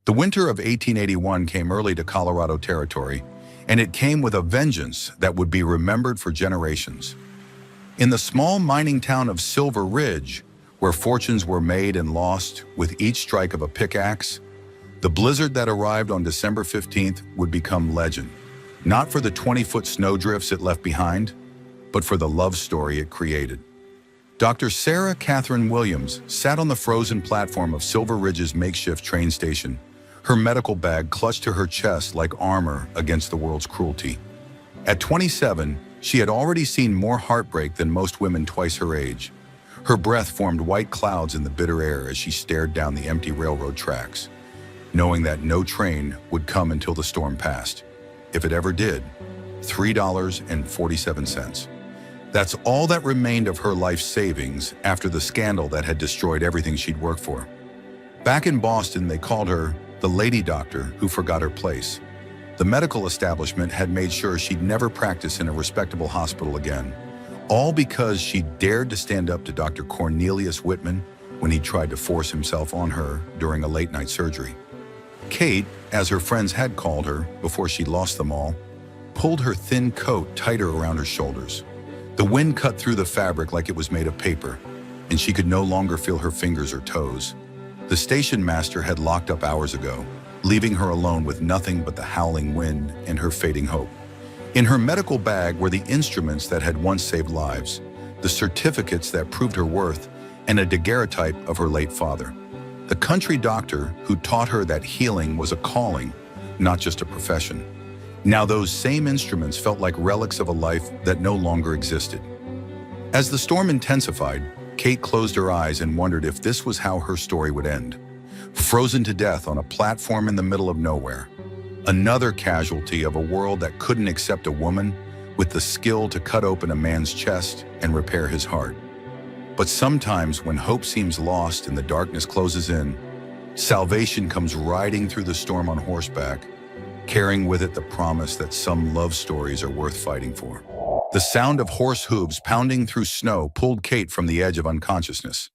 The winter of 1881 came early to Colorado Territory, and it came with a vengeance that would be remembered for generations. In the small mining town of Silver Ridge, where fortunes were made and lost with each strike of a pickaxe, the blizzard that arrived on December 15th would become legend, not for the 20-foot snowdrifts it left behind, but for the love story it created. Dr. Sarah Catherine Williams sat on the frozen platform of Silver Ridge's makeshift train station, her medical bag clutched to her chest like armor against the world's cruelty. At 27, she had already seen more heartbreak than most women twice her age. Her breath formed white clouds in the bitter air as she stared down the empty railroad tracks, knowing that no train would come until the storm passed. If it ever did, $3.47. That's all that remained of her life savings after the scandal that had destroyed everything she'd worked for. Back in Boston, they called her the lady doctor who forgot her place. The medical establishment had made sure she'd never practice in a respectable hospital again, all because she dared to stand up to Dr. Cornelius Whitman when he tried to force himself on her during a late-night surgery. Kate, as her friends had called her before she lost them all, pulled her thin coat tighter around her shoulders. The wind cut through the fabric like it was made of paper, and she could no longer feel her fingers or toes. The station master had locked up hours ago, leaving her alone with nothing but the howling wind and her fading hope. In her medical bag were the instruments that had once saved lives, the certificates that proved her worth, and a daguerreotype of her late father. The country doctor who taught her that healing was a calling, not just a profession. Now those same instruments felt like relics of a life that no longer existed. As the storm intensified, Kate closed her eyes and wondered if this was how her story would end. Frozen to death on a platform in the middle of nowhere. Another casualty of a world that couldn't accept a woman with the skill to cut open a man's chest and repair his heart. But sometimes when hope seems lost and the darkness closes in, salvation comes riding through the storm on horseback, carrying with it the promise that some love stories are worth fighting for. The sound of horse hooves pounding through snow pulled Kate from the edge of unconsciousness.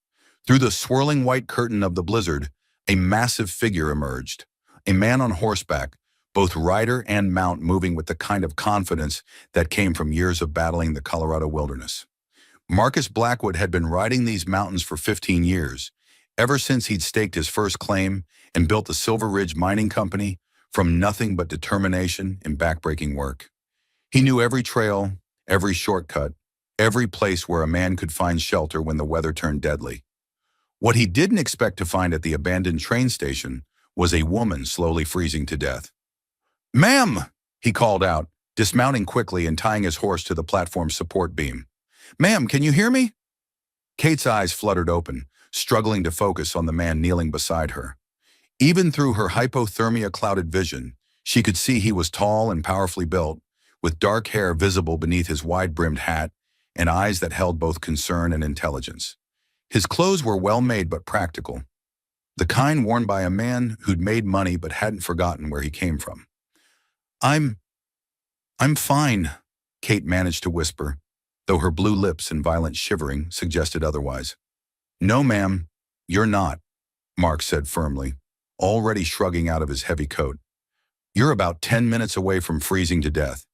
Through the swirling white curtain of the blizzard, a massive figure emerged. A man on horseback, both rider and mount moving with the kind of confidence that came from years of battling the Colorado wilderness. Marcus Blackwood had been riding these mountains for 15 years, ever since he'd staked his first claim and built the Silver Ridge Mining Company from nothing but determination and backbreaking work. He knew every trail, every shortcut, every place where a man could find shelter when the weather turned deadly. What he didn't expect to find at the abandoned train station was a woman slowly freezing to death. "Ma'am!" he called out, dismounting quickly and tying his horse to the platform's support beam. "Ma'am, can you hear me?" Kate's eyes fluttered open, struggling to focus on the man kneeling beside her. Even through her hypothermia-clouded vision, she could see he was tall and powerfully built, with dark hair visible beneath his wide-brimmed hat and eyes that held both concern and intelligence. His clothes were well-made but practical, the kind worn by a man who'd made money but hadn't forgotten where he came from. I'm fine," Kate managed to whisper, though her blue lips and violent shivering suggested otherwise. "No, ma'am, you're not," Mark said firmly, already shrugging out of his heavy coat. "You're about 10 minutes away from freezing to death."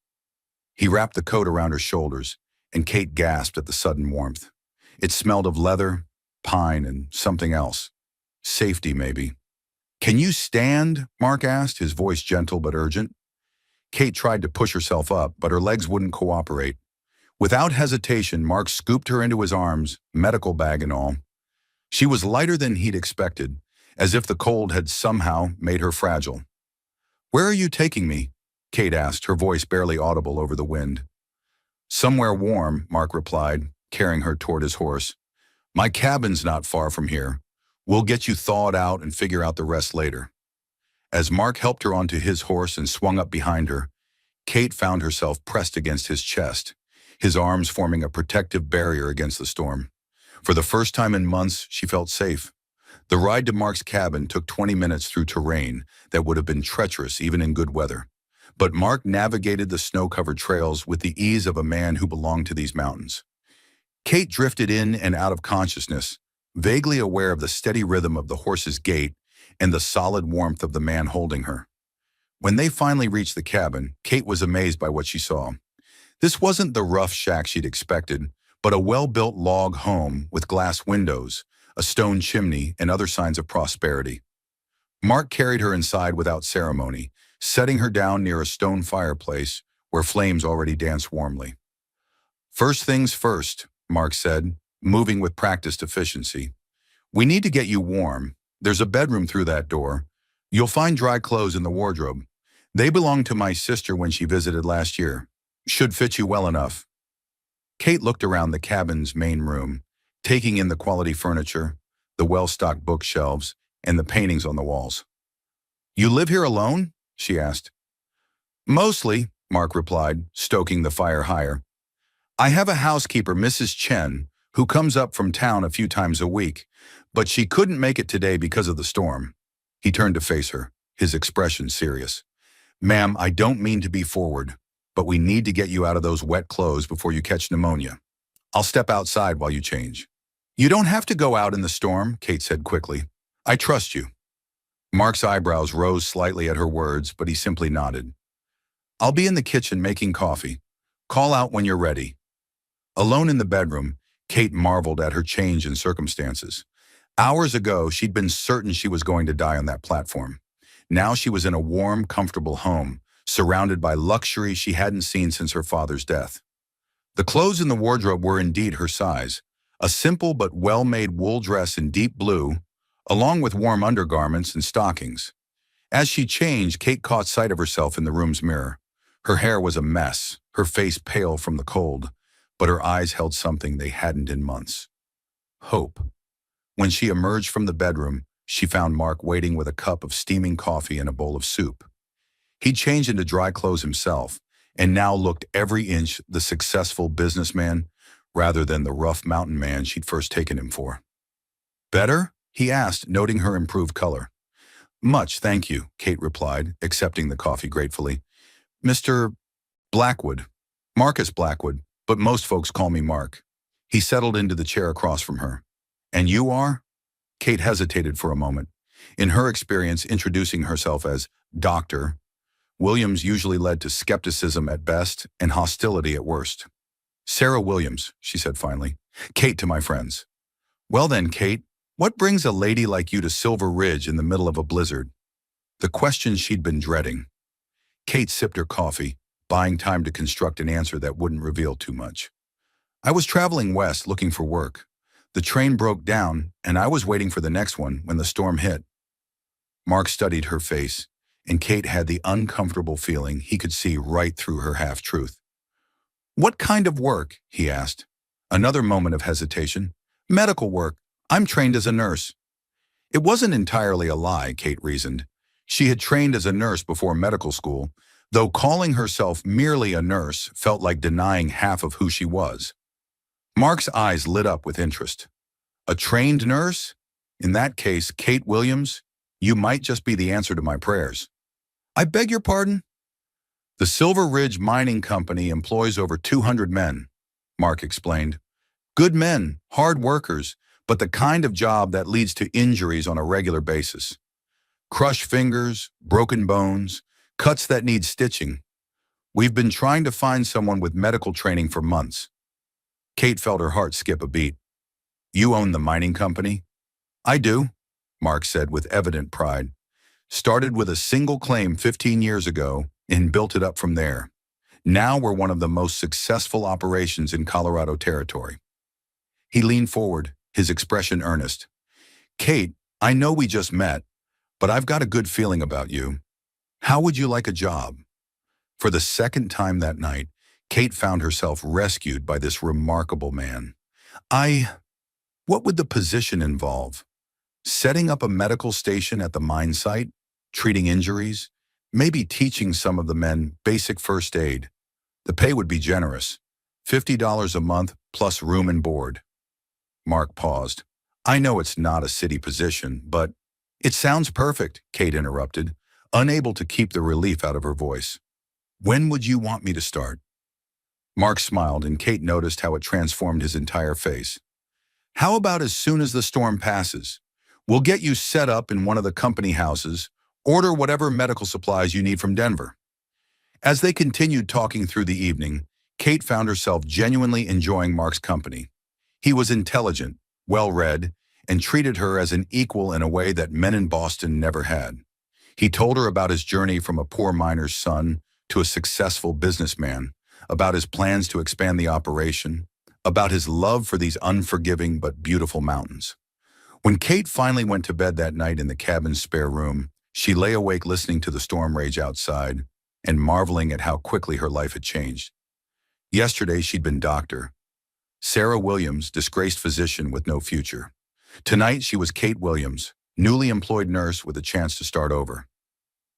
He wrapped the coat around her shoulders, and Kate gasped at the sudden warmth. It smelled of leather, pine, and something else. Safety, maybe. "Can you stand?" Mark asked, his voice gentle but urgent. Kate tried to push herself up, but her legs wouldn't cooperate. Without hesitation, Mark scooped her into his arms, medical bag and all. She was lighter than he'd expected, as if the cold had somehow made her fragile. "Where are you taking me?" Kate asked, her voice barely audible over the wind. "Somewhere warm," Mark replied, carrying her toward his horse. "My cabin's not far from here. We'll get you thawed out and figure out the rest later." As Mark helped her onto his horse and swung up behind her, Kate found herself pressed against his chest, his arms forming a protective barrier against the storm. For the first time in months, she felt safe. The ride to Mark's cabin took 20 minutes through terrain that would have been treacherous even in good weather. But Mark navigated the snow-covered trails with the ease of a man who belonged to these mountains. Kate drifted in and out of consciousness, vaguely aware of the steady rhythm of the horse's gait and the solid warmth of the man holding her. When they finally reached the cabin, Kate was amazed by what she saw. This wasn't the rough shack she'd expected, but a well-built log home with glass windows, a stone chimney, and other signs of prosperity. Mark carried her inside without ceremony, setting her down near a stone fireplace where flames already danced warmly. "First things first," Mark said, moving with practiced efficiency. "We need to get you warm. There's a bedroom through that door. You'll find dry clothes in the wardrobe. They belonged to my sister when she visited last year. Should fit you well enough." Kate looked around the cabin's main room, taking in the quality furniture, the well-stocked bookshelves, and the paintings on the walls. "You live here alone?" she asked. "Mostly," Mark replied, stoking the fire higher. "I have a housekeeper, Mrs. Chen, who comes up from town a few times a week, but she couldn't make it today because of the storm." He turned to face her, his expression serious. "Ma'am, I don't mean to be forward, but we need to get you out of those wet clothes before you catch pneumonia. I'll step outside while you change." "You don't have to go out in the storm," Kate said quickly. "I trust you." Mark's eyebrows rose slightly at her words, but he simply nodded. "I'll be in the kitchen making coffee. Call out when you're ready." Alone in the bedroom, Kate marveled at her change in circumstances. Hours ago, she'd been certain she was going to die on that platform. Now she was in a warm, comfortable home, surrounded by luxury she hadn't seen since her father's death. The clothes in the wardrobe were indeed her size, a simple but well-made wool dress in deep blue, along with warm undergarments and stockings. As she changed, Kate caught sight of herself in the room's mirror. Her hair was a mess, her face pale from the cold, but her eyes held something they hadn't in months: hope. When she emerged from the bedroom, she found Mark waiting with a cup of steaming coffee and a bowl of soup. He'd changed into dry clothes himself, and now looked every inch the successful businessman rather than the rough mountain man she'd first taken him for. "Better?" he asked, noting her improved color. "Much, thank you," Kate replied, accepting the coffee gratefully. "Mr. Blackwood. Marcus Blackwood, but most folks call me Mark." He settled into the chair across from her. "And you are?" Kate hesitated for a moment. In her experience, introducing herself as Doctor Williams usually led to skepticism at best and hostility at worst. "Sarah Williams," she said finally. "Kate to my friends." "Well then, Kate, what brings a lady like you to Silver Ridge in the middle of a blizzard?" The question she'd been dreading. Kate sipped her coffee, buying time to construct an answer that wouldn't reveal too much. "I was traveling west looking for work. The train broke down, and I was waiting for the next one when the storm hit." Mark studied her face, and Kate had the uncomfortable feeling he could see right through her half-truth. "What kind of work?" he asked. Another moment of hesitation. "Medical work. I'm trained as a nurse." It wasn't entirely a lie, Kate reasoned. She had trained as a nurse before medical school, though calling herself merely a nurse felt like denying half of who she was. Mark's eyes lit up with interest. "A trained nurse? In that case, Kate Williams, you might just be the answer to my prayers." "I beg your pardon?" "The Silver Ridge Mining Company employs over 200 men," Mark explained. "Good men, hard workers, but the kind of job that leads to injuries on a regular basis. Crushed fingers, broken bones, cuts that need stitching. We've been trying to find someone with medical training for months." Kate felt her heart skip a beat. "You own the mining company?" "I do," Mark said with evident pride. "Started with a single claim 15 years ago and built it up from there. Now we're one of the most successful operations in Colorado Territory." He leaned forward, his expression earnest. "Kate, I know we just met, but I've got a good feeling about you. How would you like a job?" For the second time that night, Kate found herself rescued by this remarkable man. What would the position involve? Setting up a medical station at the mine site? Treating injuries? Maybe teaching some of the men basic first aid? The pay would be generous. $50 a month plus room and board. Mark paused. "I know it's not a city position, but—" "It sounds perfect," Kate interrupted, unable to keep the relief out of her voice. "When would you want me to start?" Mark smiled, and Kate noticed how it transformed his entire face. "How about as soon as the storm passes? We'll get you set up in one of the company houses. Order whatever medical supplies you need from Denver." As they continued talking through the evening, Kate found herself genuinely enjoying Mark's company. He was intelligent, well-read, and treated her as an equal in a way that men in Boston never had. He told her about his journey from a poor miner's son to a successful businessman, about his plans to expand the operation, about his love for these unforgiving but beautiful mountains. When Kate finally went to bed that night in the cabin's spare room, she lay awake listening to the storm rage outside and marveling at how quickly her life had changed. Yesterday she'd been doctor, Sarah Williams, disgraced physician with no future. Tonight she was Kate Williams, newly employed nurse with a chance to start over.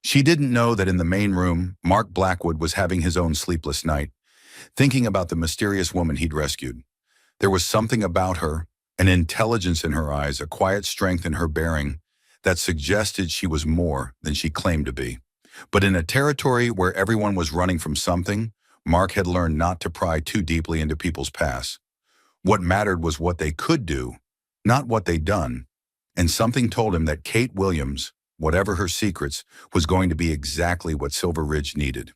She didn't know that in the main room, Mark Blackwood was having his own sleepless night, thinking about the mysterious woman he'd rescued. There was something about her, an intelligence in her eyes, a quiet strength in her bearing, that suggested she was more than she claimed to be. But in a territory where everyone was running from something, Mark had learned not to pry too deeply into people's past. What mattered was what they could do, not what they'd done. And something told him that Kate Williams, whatever her secrets, was going to be exactly what Silver Ridge needed.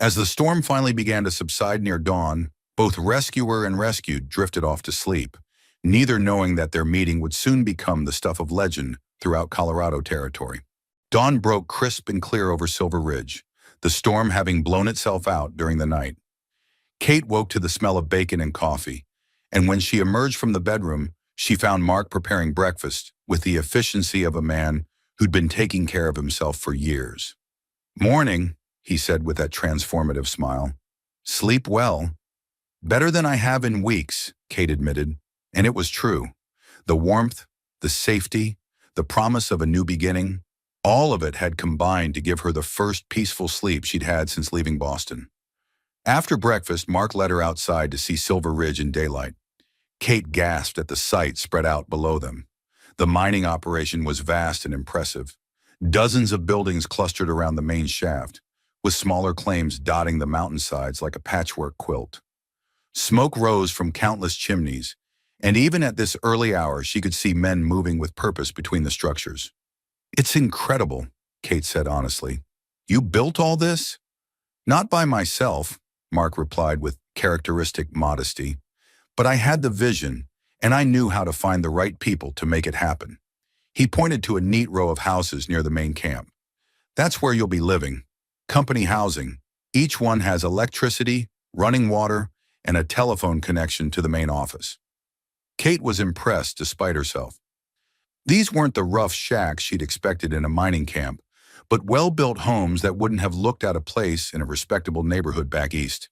As the storm finally began to subside near dawn, both rescuer and rescued drifted off to sleep, neither knowing that their meeting would soon become the stuff of legend throughout Colorado territory. Dawn broke crisp and clear over Silver Ridge, the storm having blown itself out during the night. Kate woke to the smell of bacon and coffee, and when she emerged from the bedroom, she found Mark preparing breakfast with the efficiency of a man who'd been taking care of himself for years. "Morning," he said with that transformative smile. "Sleep well." "Better than I have in weeks," Kate admitted, and it was true. The warmth, the safety, the promise of a new beginning, all of it had combined to give her the first peaceful sleep she'd had since leaving Boston. After breakfast, Mark led her outside to see Silver Ridge in daylight. Kate gasped at the sight spread out below them. The mining operation was vast and impressive. Dozens of buildings clustered around the main shaft, with smaller claims dotting the mountainsides like a patchwork quilt. Smoke rose from countless chimneys, and even at this early hour she could see men moving with purpose between the structures. "It's incredible," Kate said honestly. "You built all this?" "Not by myself," Mark replied with characteristic modesty. "But I had the vision, and I knew how to find the right people to make it happen." He pointed to a neat row of houses near the main camp. "That's where you'll be living. Company housing. Each one has electricity, running water, and a telephone connection to the main office." Kate was impressed despite herself. These weren't the rough shacks she'd expected in a mining camp, but well-built homes that wouldn't have looked out of place in a respectable neighborhood back east.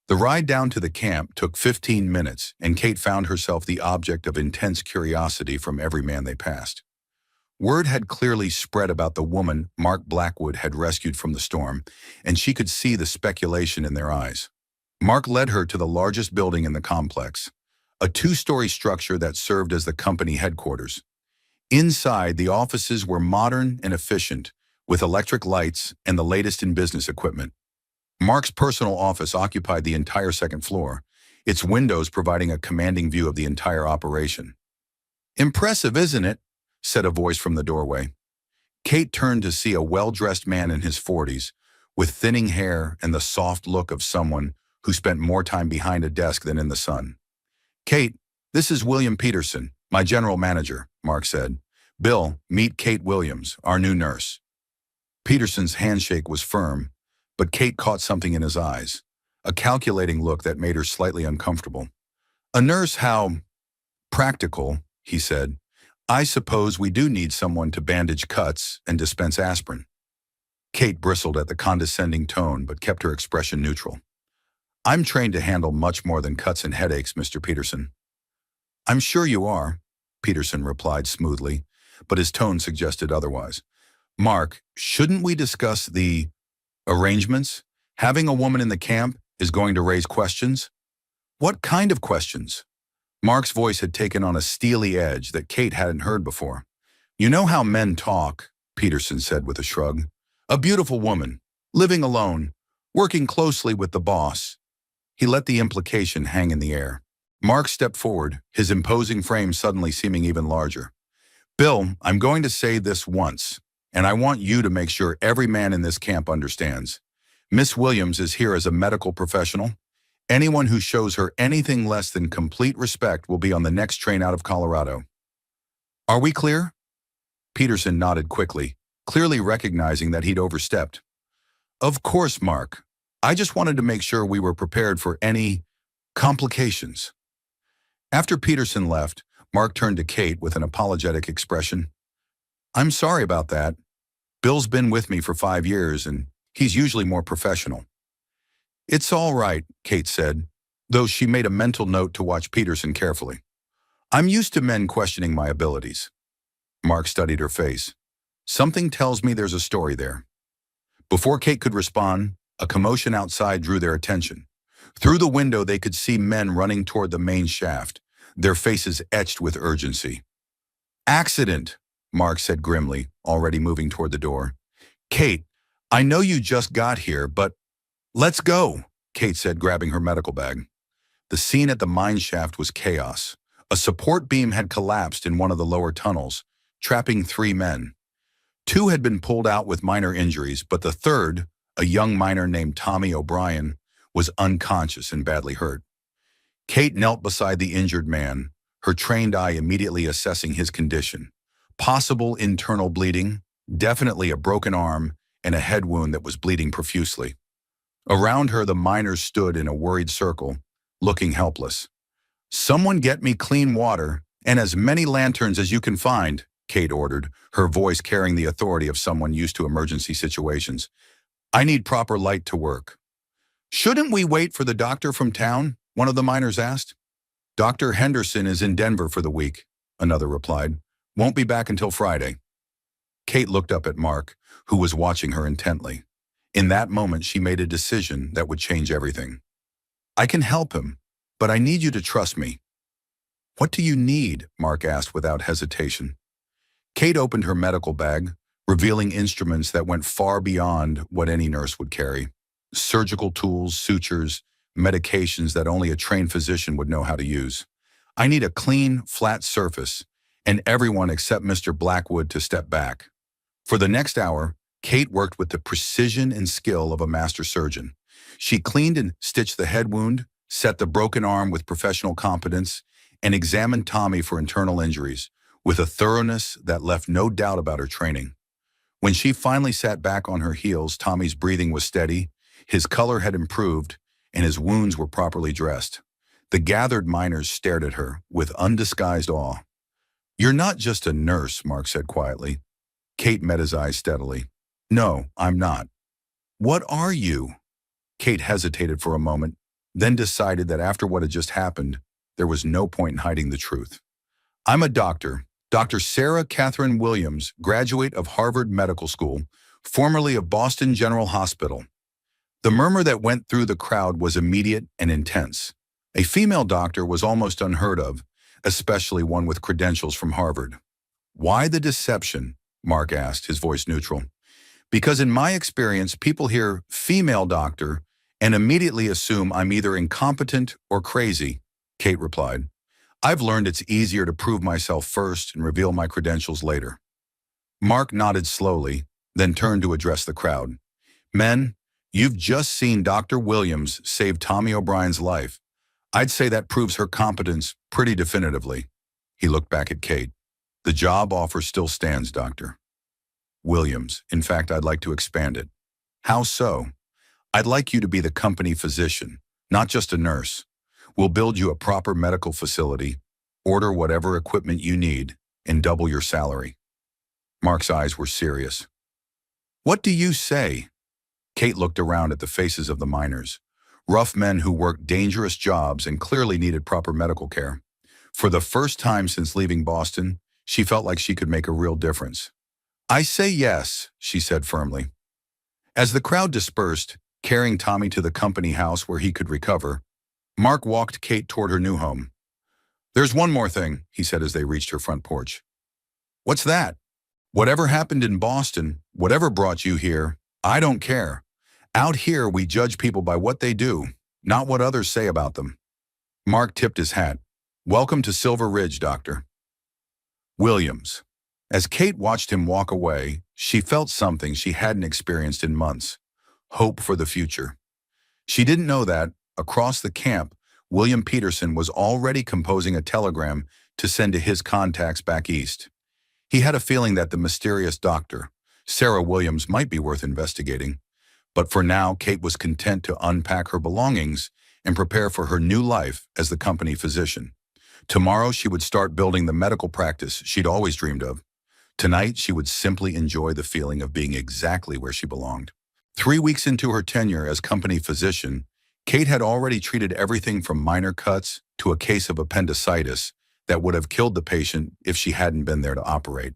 The ride down to the camp took 15 minutes, and Kate found herself the object of intense curiosity from every man they passed. Word had clearly spread about the woman Mark Blackwood had rescued from the storm, and she could see the speculation in their eyes. Mark led her to the largest building in the complex, a two-story structure that served as the company headquarters. Inside, the offices were modern and efficient, with electric lights and the latest in business equipment. Mark's personal office occupied the entire second floor, its windows providing a commanding view of the entire operation. "Impressive, isn't it?" said a voice from the doorway. Kate turned to see a well-dressed man in his 40s, with thinning hair and the soft look of someone who spent more time behind a desk than in the sun. "Kate, this is William Peterson, my general manager," Mark said. "Bill, meet Kate Williams, our new nurse." Peterson's handshake was firm, but Kate caught something in his eyes, a calculating look that made her slightly uncomfortable. "A nurse, how practical," he said. "I suppose we do need someone to bandage cuts and dispense aspirin." Kate bristled at the condescending tone but kept her expression neutral. "I'm trained to handle much more than cuts and headaches, Mr. Peterson." "I'm sure you are," Peterson replied smoothly, but his tone suggested otherwise. "Mark, shouldn't we discuss the arrangements? Having a woman in the camp is going to raise questions." "What kind of questions?" Mark's voice had taken on a steely edge that Kate hadn't heard before. "You know how men talk," Peterson said with a shrug. "A beautiful woman, living alone, working closely with the boss." He let the implication hang in the air. Mark stepped forward, his imposing frame suddenly seeming even larger. Bill, I'm going to say this once, and I want you to make sure every man in this camp understands. Miss Williams is here as a medical professional. Anyone who shows her anything less than complete respect will be on the next train out of Colorado. Are we clear? Peterson nodded quickly, clearly recognizing that he'd overstepped. Of course, Mark. I just wanted to make sure we were prepared for any complications. After Peterson left, Mark turned to Kate with an apologetic expression. I'm sorry about that. Bill's been with me for 5 years, and he's usually more professional. It's all right, Kate said, though she made a mental note to watch Peterson carefully. I'm used to men questioning my abilities. Mark studied her face. Something tells me there's a story there. Before Kate could respond, a commotion outside drew their attention. Through the window, they could see men running toward the main shaft, their faces etched with urgency. Accident, Mark said grimly, already moving toward the door. Kate, I know you just got here, but let's go, Kate said, grabbing her medical bag. The scene at the mine shaft was chaos. A support beam had collapsed in one of the lower tunnels, trapping 3 men. 2 had been pulled out with minor injuries, but the third, a young miner named Tommy O'Brien, was unconscious and badly hurt. Kate knelt beside the injured man, her trained eye immediately assessing his condition. Possible internal bleeding, definitely a broken arm, and a head wound that was bleeding profusely. Around her, the miners stood in a worried circle, looking helpless. Someone get me clean water and as many lanterns as you can find, Kate ordered, her voice carrying the authority of someone used to emergency situations. I need proper light to work. Shouldn't we wait for the doctor from town? One of the miners asked. Dr. Henderson is in Denver for the week, another replied. Won't be back until Friday. Kate looked up at Mark, who was watching her intently. In that moment, she made a decision that would change everything. I can help him, but I need you to trust me. What do you need? Mark asked without hesitation. Kate opened her medical bag, revealing instruments that went far beyond what any nurse would carry. Surgical tools, sutures, medications that only a trained physician would know how to use. I need a clean, flat surface, and everyone except Mr. Blackwood to step back. For the next hour, Kate worked with the precision and skill of a master surgeon. She cleaned and stitched the head wound, set the broken arm with professional competence, and examined Tommy for internal injuries, with a thoroughness that left no doubt about her training. When she finally sat back on her heels, Tommy's breathing was steady, his color had improved, and his wounds were properly dressed. The gathered miners stared at her with undisguised awe. You're not just a nurse, Mark said quietly. Kate met his eyes steadily. No, I'm not. What are you? Kate hesitated for a moment, then decided that after what had just happened, there was no point in hiding the truth. I'm a doctor, Dr. Sarah Catherine Williams, graduate of Harvard Medical School, formerly of Boston General Hospital. The murmur that went through the crowd was immediate and intense. A female doctor was almost unheard of, especially one with credentials from Harvard. Why the deception? Mark asked, his voice neutral. Because in my experience, people hear female doctor and immediately assume I'm either incompetent or crazy, Kate replied. I've learned it's easier to prove myself first and reveal my credentials later. Mark nodded slowly, then turned to address the crowd. Men, you've just seen Dr. Williams save Tommy O'Brien's life. I'd say that proves her competence pretty definitively. He looked back at Kate. The job offer still stands, Doctor. Williams, in fact, I'd like to expand it. How so? I'd like you to be the company physician, not just a nurse. We'll build you a proper medical facility, order whatever equipment you need, and double your salary. Mark's eyes were serious. What do you say? Kate looked around at the faces of the miners, rough men who worked dangerous jobs and clearly needed proper medical care. For the first time since leaving Boston, she felt like she could make a real difference. I say yes, she said firmly. As the crowd dispersed, carrying Tommy to the company house where he could recover, Mark walked Kate toward her new home. There's one more thing, he said as they reached her front porch. What's that? Whatever happened in Boston, whatever brought you here, I don't care. Out here, we judge people by what they do, not what others say about them. Mark tipped his hat. Welcome to Silver Ridge, Doctor. Williams. As Kate watched him walk away, she felt something she hadn't experienced in months: hope for the future. She didn't know that, across the camp, William Peterson was already composing a telegram to send to his contacts back east. He had a feeling that the mysterious doctor, Sarah Williams, might be worth investigating. But for now, Kate was content to unpack her belongings and prepare for her new life as the company physician. Tomorrow, she would start building the medical practice she'd always dreamed of. Tonight, she would simply enjoy the feeling of being exactly where she belonged. 3 weeks into her tenure as company physician, Kate had already treated everything from minor cuts to a case of appendicitis that would have killed the patient if she hadn't been there to operate.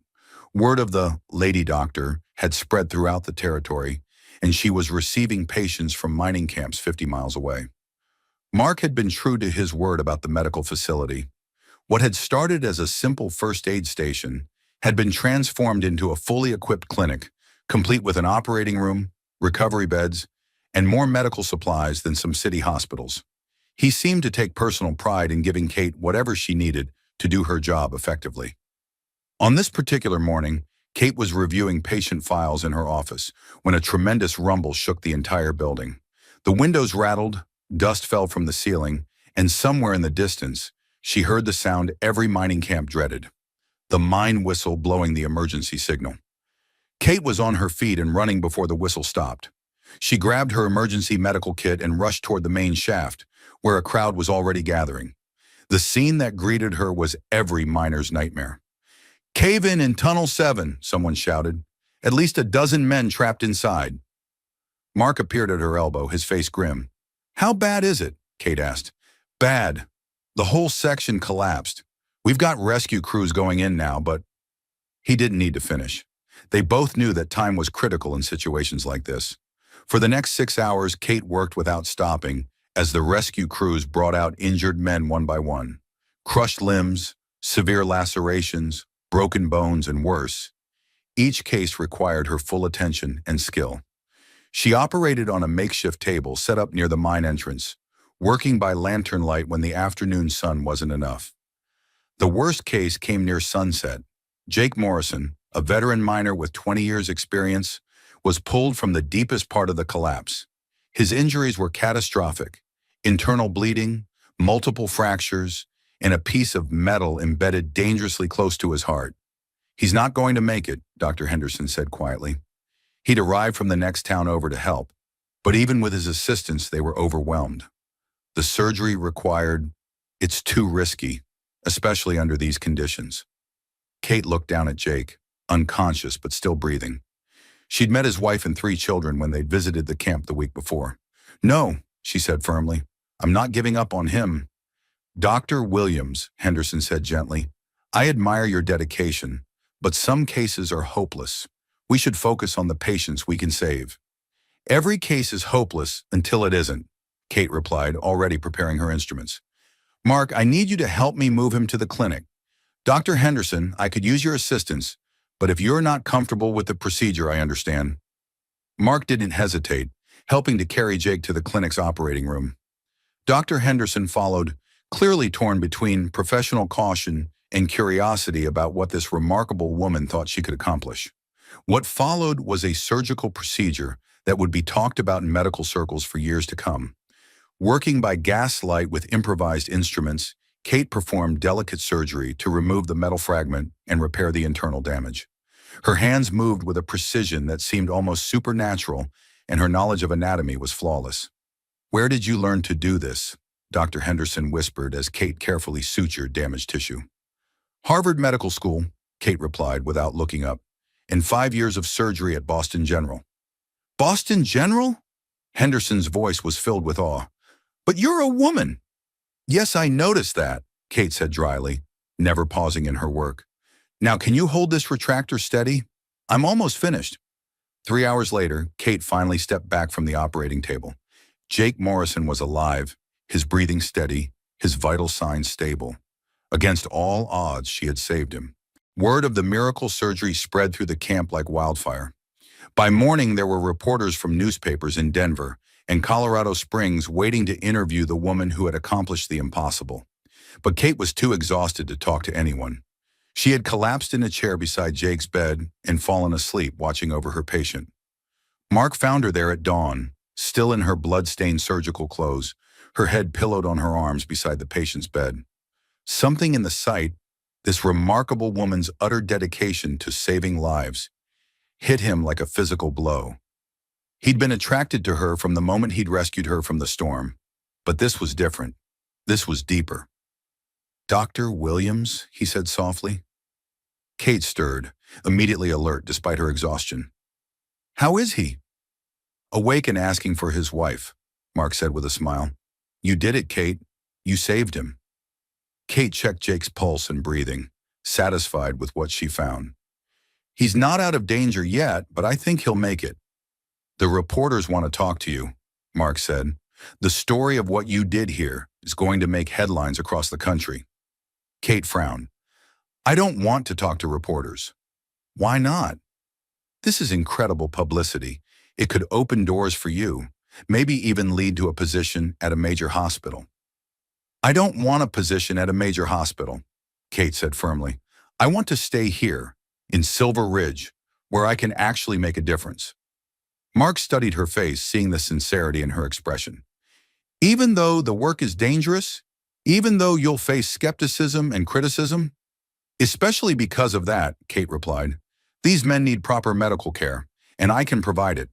Word of the lady doctor had spread throughout the territory, and she was receiving patients from mining camps 50 miles away. Mark had been true to his word about the medical facility. What had started as a simple first aid station had been transformed into a fully equipped clinic, complete with an operating room, recovery beds, and more medical supplies than some city hospitals. He seemed to take personal pride in giving Kate whatever she needed to do her job effectively. On this particular morning, Kate was reviewing patient files in her office when a tremendous rumble shook the entire building. The windows rattled, dust fell from the ceiling, and somewhere in the distance, she heard the sound every mining camp dreaded: the mine whistle blowing the emergency signal. Kate was on her feet and running before the whistle stopped. She grabbed her emergency medical kit and rushed toward the main shaft, where a crowd was already gathering. The scene that greeted her was every miner's nightmare. "Cave in Tunnel 7, someone shouted. "At least a dozen men trapped inside." Mark appeared at her elbow, his face grim. "How bad is it?" Kate asked. "Bad. The whole section collapsed. We've got rescue crews going in now, but—" He didn't need to finish. They both knew that time was critical in situations like this. For the next 6 hours, Kate worked without stopping as the rescue crews brought out injured men one by one. Crushed limbs, severe lacerations, broken bones, and worse. Each case required her full attention and skill. She operated on a makeshift table set up near the mine entrance, working by lantern light when the afternoon sun wasn't enough. The worst case came near sunset. Jake Morrison, a veteran miner with 20 years' experience, was pulled from the deepest part of the collapse. His injuries were catastrophic: internal bleeding, multiple fractures, and a piece of metal embedded dangerously close to his heart. "He's not going to make it," Dr. Henderson said quietly. He'd arrived from the next town over to help, but even with his assistants, they were overwhelmed. The surgery required— it's too risky, especially under these conditions. Kate looked down at Jake, unconscious but still breathing. She'd met his wife and 3 children when they'd visited the camp the week before. "No," she said firmly, "I'm not giving up on him." "Dr. Williams," Henderson said gently, "I admire your dedication, but some cases are hopeless. We should focus on the patients we can save." "Every case is hopeless until it isn't," Kate replied, already preparing her instruments. "Mark, I need you to help me move him to the clinic. Dr. Henderson, I could use your assistance, but if you're not comfortable with the procedure, I understand." Mark didn't hesitate, helping to carry Jake to the clinic's operating room. Dr. Henderson followed, clearly torn between professional caution and curiosity about what this remarkable woman thought she could accomplish. What followed was a surgical procedure that would be talked about in medical circles for years to come. Working by gaslight with improvised instruments, Kate performed delicate surgery to remove the metal fragment and repair the internal damage. Her hands moved with a precision that seemed almost supernatural, and her knowledge of anatomy was flawless. "Where did you learn to do this?" Dr. Henderson whispered as Kate carefully sutured damaged tissue. "Harvard Medical School," Kate replied without looking up, "and 5 years of surgery at Boston General." "Boston General?" Henderson's voice was filled with awe. "But you're a woman." "Yes, I noticed that," Kate said dryly, never pausing in her work. "Now, can you hold this retractor steady? I'm almost finished." 3 hours later, Kate finally stepped back from the operating table. Jake Morrison was alive, his breathing steady, his vital signs stable. Against all odds, she had saved him. Word of the miracle surgery spread through the camp like wildfire. By morning, there were reporters from newspapers in Denver and Colorado Springs waiting to interview the woman who had accomplished the impossible. But Kate was too exhausted to talk to anyone. She had collapsed in a chair beside Jake's bed and fallen asleep watching over her patient. Mark found her there at dawn, still in her blood-stained surgical clothes, her head pillowed on her arms beside the patient's bed. Something in the sight, this remarkable woman's utter dedication to saving lives, hit him like a physical blow. He'd been attracted to her from the moment he'd rescued her from the storm. But this was different. This was deeper. "Dr. Williams," he said softly. Kate stirred, immediately alert despite her exhaustion. "How is he?" "Awake and asking for his wife," Mark said with a smile. "You did it, Kate. You saved him." Kate checked Jake's pulse and breathing, satisfied with what she found. "He's not out of danger yet, but I think he'll make it." "The reporters want to talk to you," Mark said. "The story of what you did here is going to make headlines across the country." Kate frowned. "I don't want to talk to reporters." "Why not?" "This is incredible publicity. It could open doors for you, maybe even lead to a position at a major hospital." "I don't want a position at a major hospital," Kate said firmly. "I want to stay here, in Silver Ridge, where I can actually make a difference." Mark studied her face, seeing the sincerity in her expression. "Even though the work is dangerous? Even though you'll face skepticism and criticism?" "Especially because of that," Kate replied. "These men need proper medical care, and I can provide it.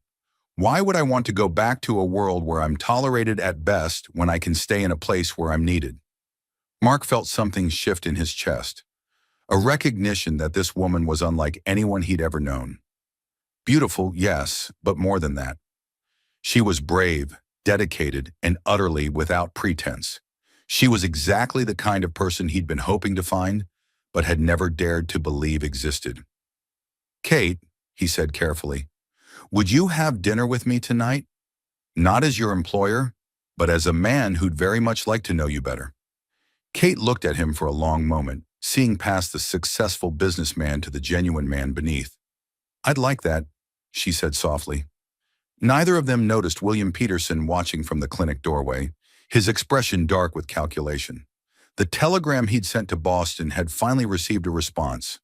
Why would I want to go back to a world where I'm tolerated at best when I can stay in a place where I'm needed?" Mark felt something shift in his chest, a recognition that this woman was unlike anyone he'd ever known. Beautiful, yes, but more than that. She was brave, dedicated, and utterly without pretense. She was exactly the kind of person he'd been hoping to find, but had never dared to believe existed. "Kate," he said carefully, "would you have dinner with me tonight? Not as your employer, but as a man who'd very much like to know you better." Kate looked at him for a long moment, seeing past the successful businessman to the genuine man beneath. "I'd like that," she said softly. Neither of them noticed William Peterson watching from the clinic doorway, his expression dark with calculation. The telegram he'd sent to Boston had finally received a response,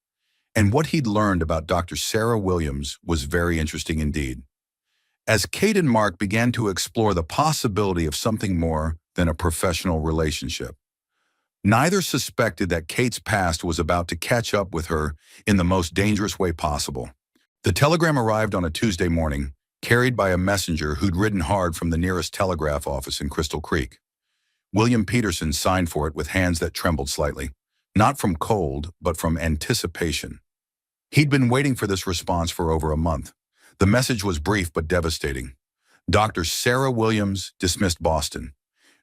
and what he'd learned about Dr. Sarah Williams was very interesting indeed. As Kate and Mark began to explore the possibility of something more than a professional relationship, neither suspected that Kate's past was about to catch up with her in the most dangerous way possible. The telegram arrived on a Tuesday morning, carried by a messenger who'd ridden hard from the nearest telegraph office in Crystal Creek. William Peterson signed for it with hands that trembled slightly, not from cold, but from anticipation. He'd been waiting for this response for over a month. The message was brief but devastating. Dr. Sarah Williams dismissed Boston.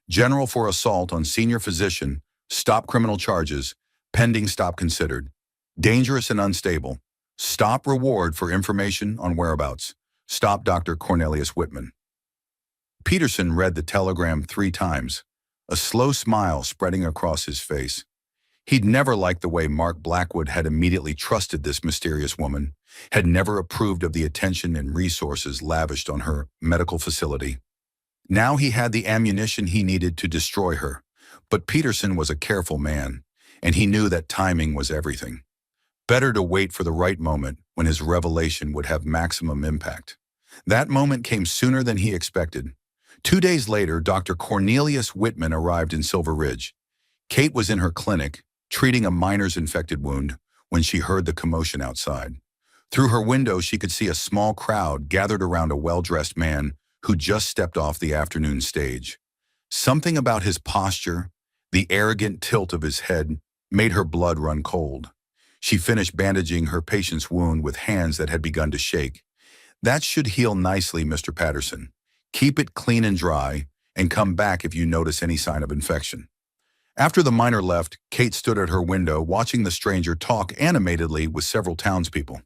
General for assault on senior physician, stop criminal charges, pending stop considered. Dangerous and unstable. Stop reward for information on whereabouts. Stop Dr. Cornelius Whitman. Peterson read the telegram 3 times, a slow smile spreading across his face. He'd never liked the way Mark Blackwood had immediately trusted this mysterious woman, had never approved of the attention and resources lavished on her medical facility. Now he had the ammunition he needed to destroy her, but Peterson was a careful man, and he knew that timing was everything. Better to wait for the right moment when his revelation would have maximum impact. That moment came sooner than he expected. 2 days later, Dr. Cornelius Whitman arrived in Silver Ridge. Kate was in her clinic, treating a minor's infected wound, when she heard the commotion outside. Through her window, she could see a small crowd gathered around a well-dressed man who just stepped off the afternoon stage. Something about his posture, the arrogant tilt of his head, made her blood run cold. She finished bandaging her patient's wound with hands that had begun to shake. "That should heal nicely, Mr. Patterson. Keep it clean and dry, and come back if you notice any sign of infection." After the minor left, Kate stood at her window watching the stranger talk animatedly with several townspeople.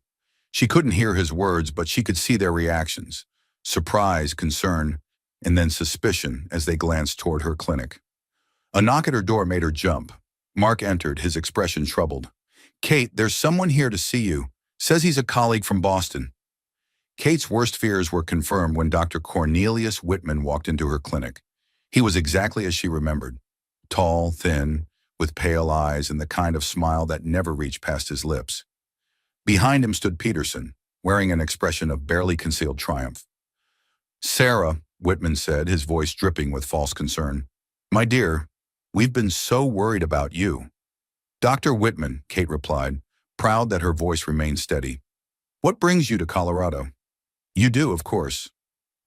She couldn't hear his words, but she could see their reactions: surprise, concern, and then suspicion as they glanced toward her clinic. A knock at her door made her jump. Mark entered, his expression troubled. "Kate, there's someone here to see you. Says he's a colleague from Boston." Kate's worst fears were confirmed when Dr. Cornelius Whitman walked into her clinic. He was exactly as she remembered. Tall, thin, with pale eyes and the kind of smile that never reached past his lips. Behind him stood Peterson, wearing an expression of barely concealed triumph. "Sarah," Whitman said, his voice dripping with false concern. "My dear, we've been so worried about you." "Dr. Whitman," Kate replied, proud that her voice remained steady. "What brings you to Colorado?" "You do, of course."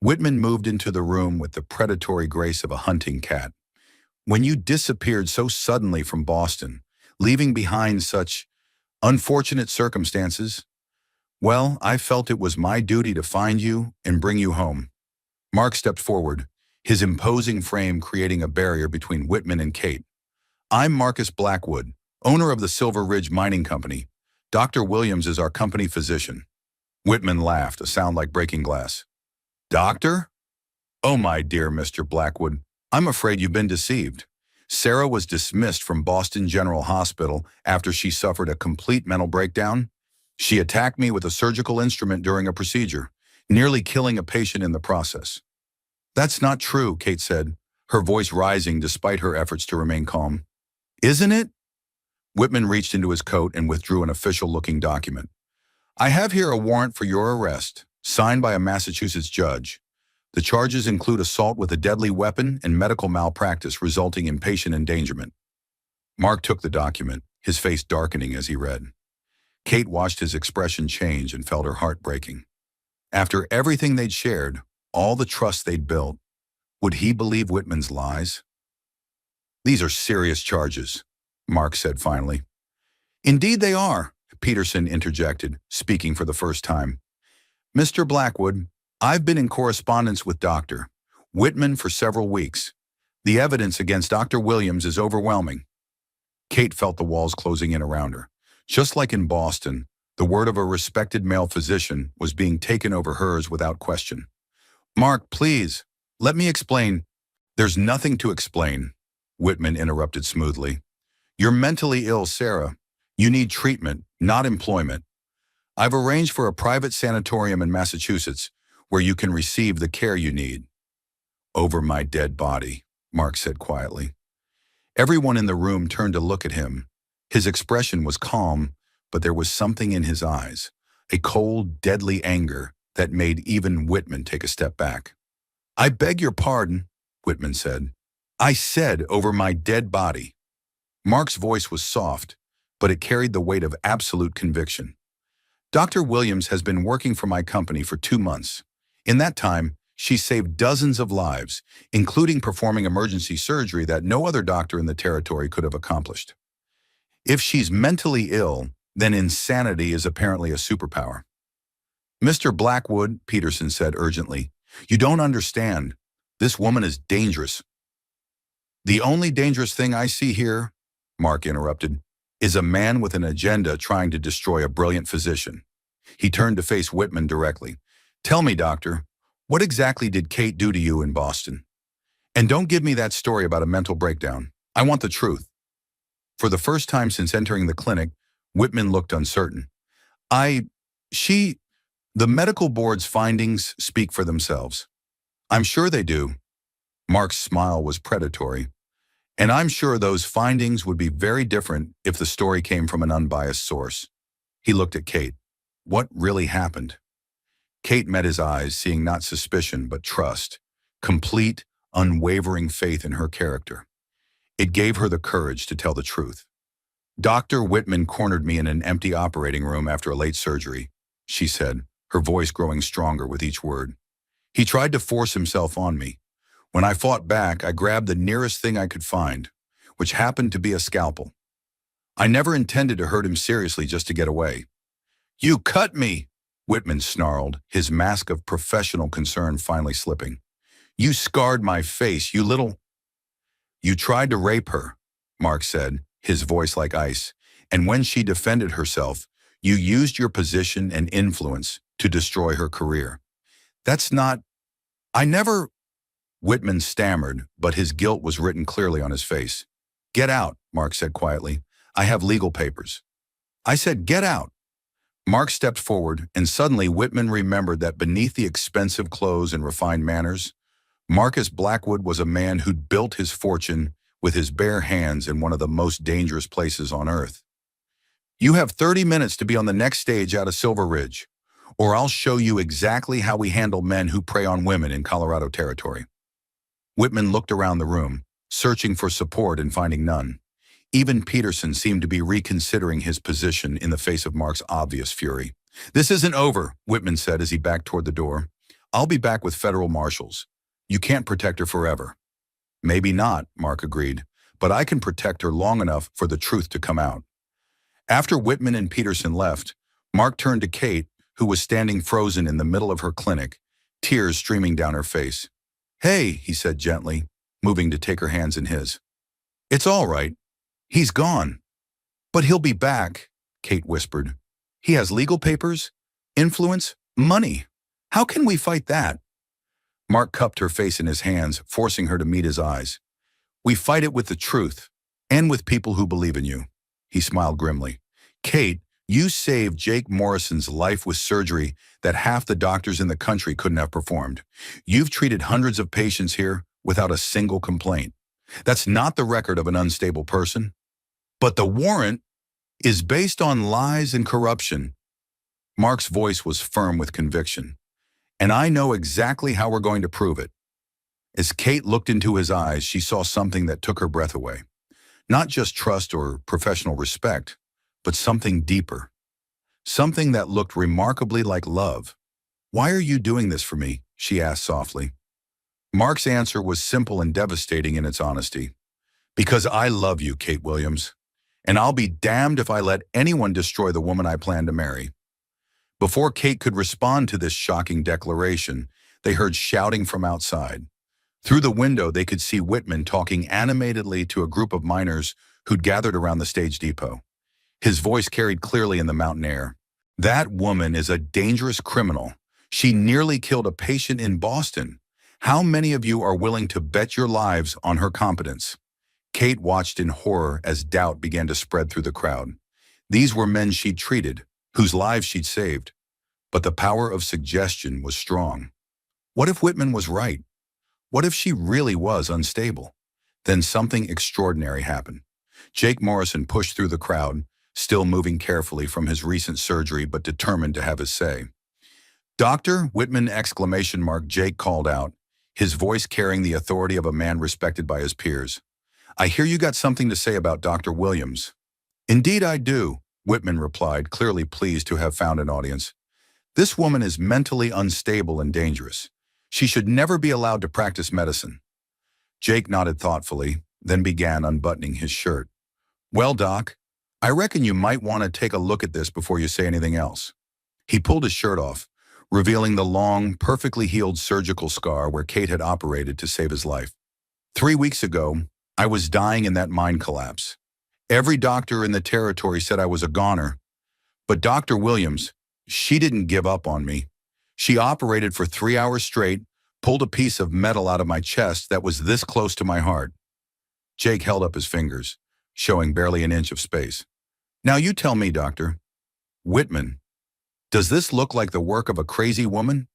Whitman moved into the room with the predatory grace of a hunting cat. "When you disappeared so suddenly from Boston, leaving behind such unfortunate circumstances, well, I felt it was my duty to find you and bring you home." Mark stepped forward, his imposing frame creating a barrier between Whitman and Kate. "I'm Marcus Blackwood, owner of the Silver Ridge Mining Company. Dr. Williams is our company physician." Whitman laughed, a sound like breaking glass. "Doctor? Oh, my dear Mr. Blackwood, I'm afraid you've been deceived. Sarah was dismissed from Boston General Hospital after she suffered a complete mental breakdown. She attacked me with a surgical instrument during a procedure, nearly killing a patient in the process." "That's not true," Kate said, her voice rising despite her efforts to remain calm. "Isn't it?" Whitman reached into his coat and withdrew an official-looking document. "I have here a warrant for your arrest, signed by a Massachusetts judge. The charges include assault with a deadly weapon and medical malpractice resulting in patient endangerment." Mark took the document, his face darkening as he read. Kate watched his expression change and felt her heart breaking. After everything they'd shared, all the trust they'd built, would he believe Whitman's lies? "These are serious charges," Mark said finally. "Indeed they are," Peterson interjected, speaking for the first time. "Mr. Blackwood, I've been in correspondence with Dr. Whitman for several weeks. The evidence against Dr. Williams is overwhelming." Kate felt the walls closing in around her. Just like in Boston, the word of a respected male physician was being taken over hers without question. "Mark, please, let me explain." "There's nothing to explain," Whitman interrupted smoothly. "You're mentally ill, Sarah. You need treatment, not employment. I've arranged for a private sanatorium in Massachusetts where you can receive the care you need." "Over my dead body," Mark said quietly. Everyone in the room turned to look at him. His expression was calm, but there was something in his eyes, a cold, deadly anger that made even Whitman take a step back. "I beg your pardon," Whitman said. "I said over my dead body." Mark's voice was soft, but it carried the weight of absolute conviction. "Dr. Williams has been working for my company for 2 months. In that time, she saved dozens of lives, including performing emergency surgery that no other doctor in the territory could have accomplished. If she's mentally ill, then insanity is apparently a superpower." "Mr. Blackwood," Peterson said urgently, "you don't understand. This woman is dangerous." "The only dangerous thing I see here," Mark interrupted, "is a man with an agenda trying to destroy a brilliant physician." He turned to face Whitman directly. "Tell me, doctor, what exactly did Kate do to you in Boston? And don't give me that story about a mental breakdown. I want the truth." For the first time since entering the clinic, Whitman looked uncertain. The medical board's findings speak for themselves." "I'm sure they do." Mark's smile was predatory. "And I'm sure those findings would be very different if the story came from an unbiased source." He looked at Kate. "What really happened?" Kate met his eyes, seeing not suspicion but trust, complete, unwavering faith in her character. It gave her the courage to tell the truth. "Dr. Whitman cornered me in an empty operating room after a late surgery," she said, her voice growing stronger with each word. "He tried to force himself on me. When I fought back, I grabbed the nearest thing I could find, which happened to be a scalpel. I never intended to hurt him seriously just to get away." "You cut me!" Whitman snarled, his mask of professional concern finally slipping. "You scarred my face, you little—" "You tried to rape her," Mark said, his voice like ice, "and when she defended herself, you used your position and influence to destroy her career. That's not— I never—" Whitman stammered, but his guilt was written clearly on his face. "Get out," Mark said quietly. "I have legal papers." "I said get out." Mark stepped forward, and suddenly Whitman remembered that beneath the expensive clothes and refined manners, Marcus Blackwood was a man who'd built his fortune with his bare hands in one of the most dangerous places on earth. You have 30 minutes to be on the next stage out of Silver Ridge, or I'll show you exactly how we handle men who prey on women in Colorado territory. Whitman looked around the room, searching for support and finding none. Even Peterson seemed to be reconsidering his position in the face of Mark's obvious fury. "This isn't over," Whitman said as he backed toward the door. "I'll be back with federal marshals. You can't protect her forever." "Maybe not," Mark agreed, "but I can protect her long enough for the truth to come out." After Whitman and Peterson left, Mark turned to Kate, who was standing frozen in the middle of her clinic, tears streaming down her face. "Hey," he said gently, moving to take her hands in his. "It's all right. He's gone." "But he'll be back," Kate whispered. "He has legal papers, influence, money. How can we fight that?" Mark cupped her face in his hands, forcing her to meet his eyes. "We fight it with the truth, and with people who believe in you." He smiled grimly. "Kate, you saved Jake Morrison's life with surgery that half the doctors in the country couldn't have performed. You've treated hundreds of patients here without a single complaint. That's not the record of an unstable person. But the warrant is based on lies and corruption." Mark's voice was firm with conviction. "And I know exactly how we're going to prove it." As Kate looked into his eyes, she saw something that took her breath away. Not just trust or professional respect, but something deeper. Something that looked remarkably like love. "Why are you doing this for me?" she asked softly. Mark's answer was simple and devastating in its honesty. "Because I love you, Kate Williams, and I'll be damned if I let anyone destroy the woman I plan to marry." Before Kate could respond to this shocking declaration, they heard shouting from outside. Through the window, they could see Whitman talking animatedly to a group of miners who'd gathered around the stage depot. His voice carried clearly in the mountain air. "That woman is a dangerous criminal. She nearly killed a patient in Boston. How many of you are willing to bet your lives on her competence?" Kate watched in horror as doubt began to spread through the crowd. These were men she'd treated, whose lives she'd saved. But the power of suggestion was strong. What if Whitman was right? What if she really was unstable? Then something extraordinary happened. Jake Morrison pushed through the crowd, still moving carefully from his recent surgery but determined to have his say. "Doctor," Whitman exclamation mark Jake called out, his voice carrying the authority of a man respected by his peers. "I hear you got something to say about Dr. Williams." "Indeed I do," Whitman replied, clearly pleased to have found an audience. "This woman is mentally unstable and dangerous. She should never be allowed to practice medicine." Jake nodded thoughtfully, then began unbuttoning his shirt. "Well, Doc, I reckon you might want to take a look at this before you say anything else." He pulled his shirt off, revealing the long, perfectly healed surgical scar where Kate had operated to save his life. 3 weeks ago, I was dying in that mine collapse. Every doctor in the territory said I was a goner. But Dr. Williams, she didn't give up on me. She operated for 3 hours straight, pulled a piece of metal out of my chest that was this close to my heart. Jake held up his fingers, showing barely an inch of space. "Now you tell me, Doctor. Whitman, does this look like the work of a crazy woman?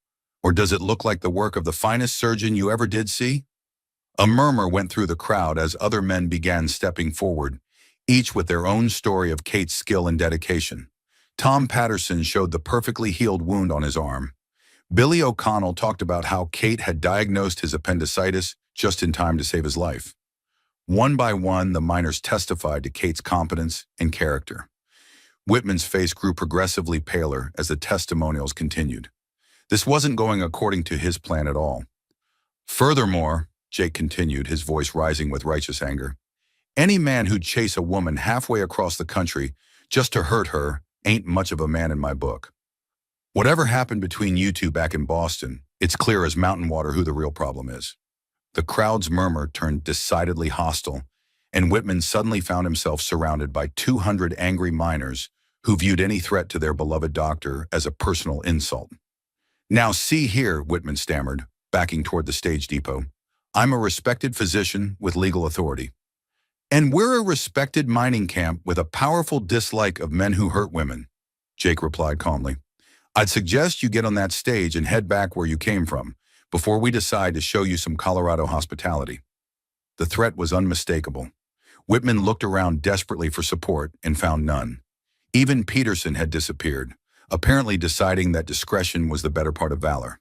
Or does it look like the work of the finest surgeon you ever did see?" A murmur went through the crowd as other men began stepping forward, each with their own story of Kate's skill and dedication. Tom Patterson showed the perfectly healed wound on his arm. Billy O'Connell talked about how Kate had diagnosed his appendicitis just in time to save his life. One by one, the miners testified to Kate's competence and character. Whitman's face grew progressively paler as the testimonials continued. This wasn't going according to his plan at all. "Furthermore," Jake continued, his voice rising with righteous anger, "any man who'd chase a woman halfway across the country just to hurt her ain't much of a man in my book. Whatever happened between you two back in Boston, it's clear as mountain water who the real problem is." The crowd's murmur turned decidedly hostile, and Whitman suddenly found himself surrounded by 200 angry miners who viewed any threat to their beloved doctor as a personal insult. "Now see here," Whitman stammered, backing toward the stage depot. "I'm a respected physician with legal authority. And we're a respected mining camp with a powerful dislike of men who hurt women," Jake replied calmly. "I'd suggest you get on that stage and head back where you came from before we decide to show you some Colorado hospitality." The threat was unmistakable. Whitman looked around desperately for support and found none. Even Peterson had disappeared, apparently deciding that discretion was the better part of valor.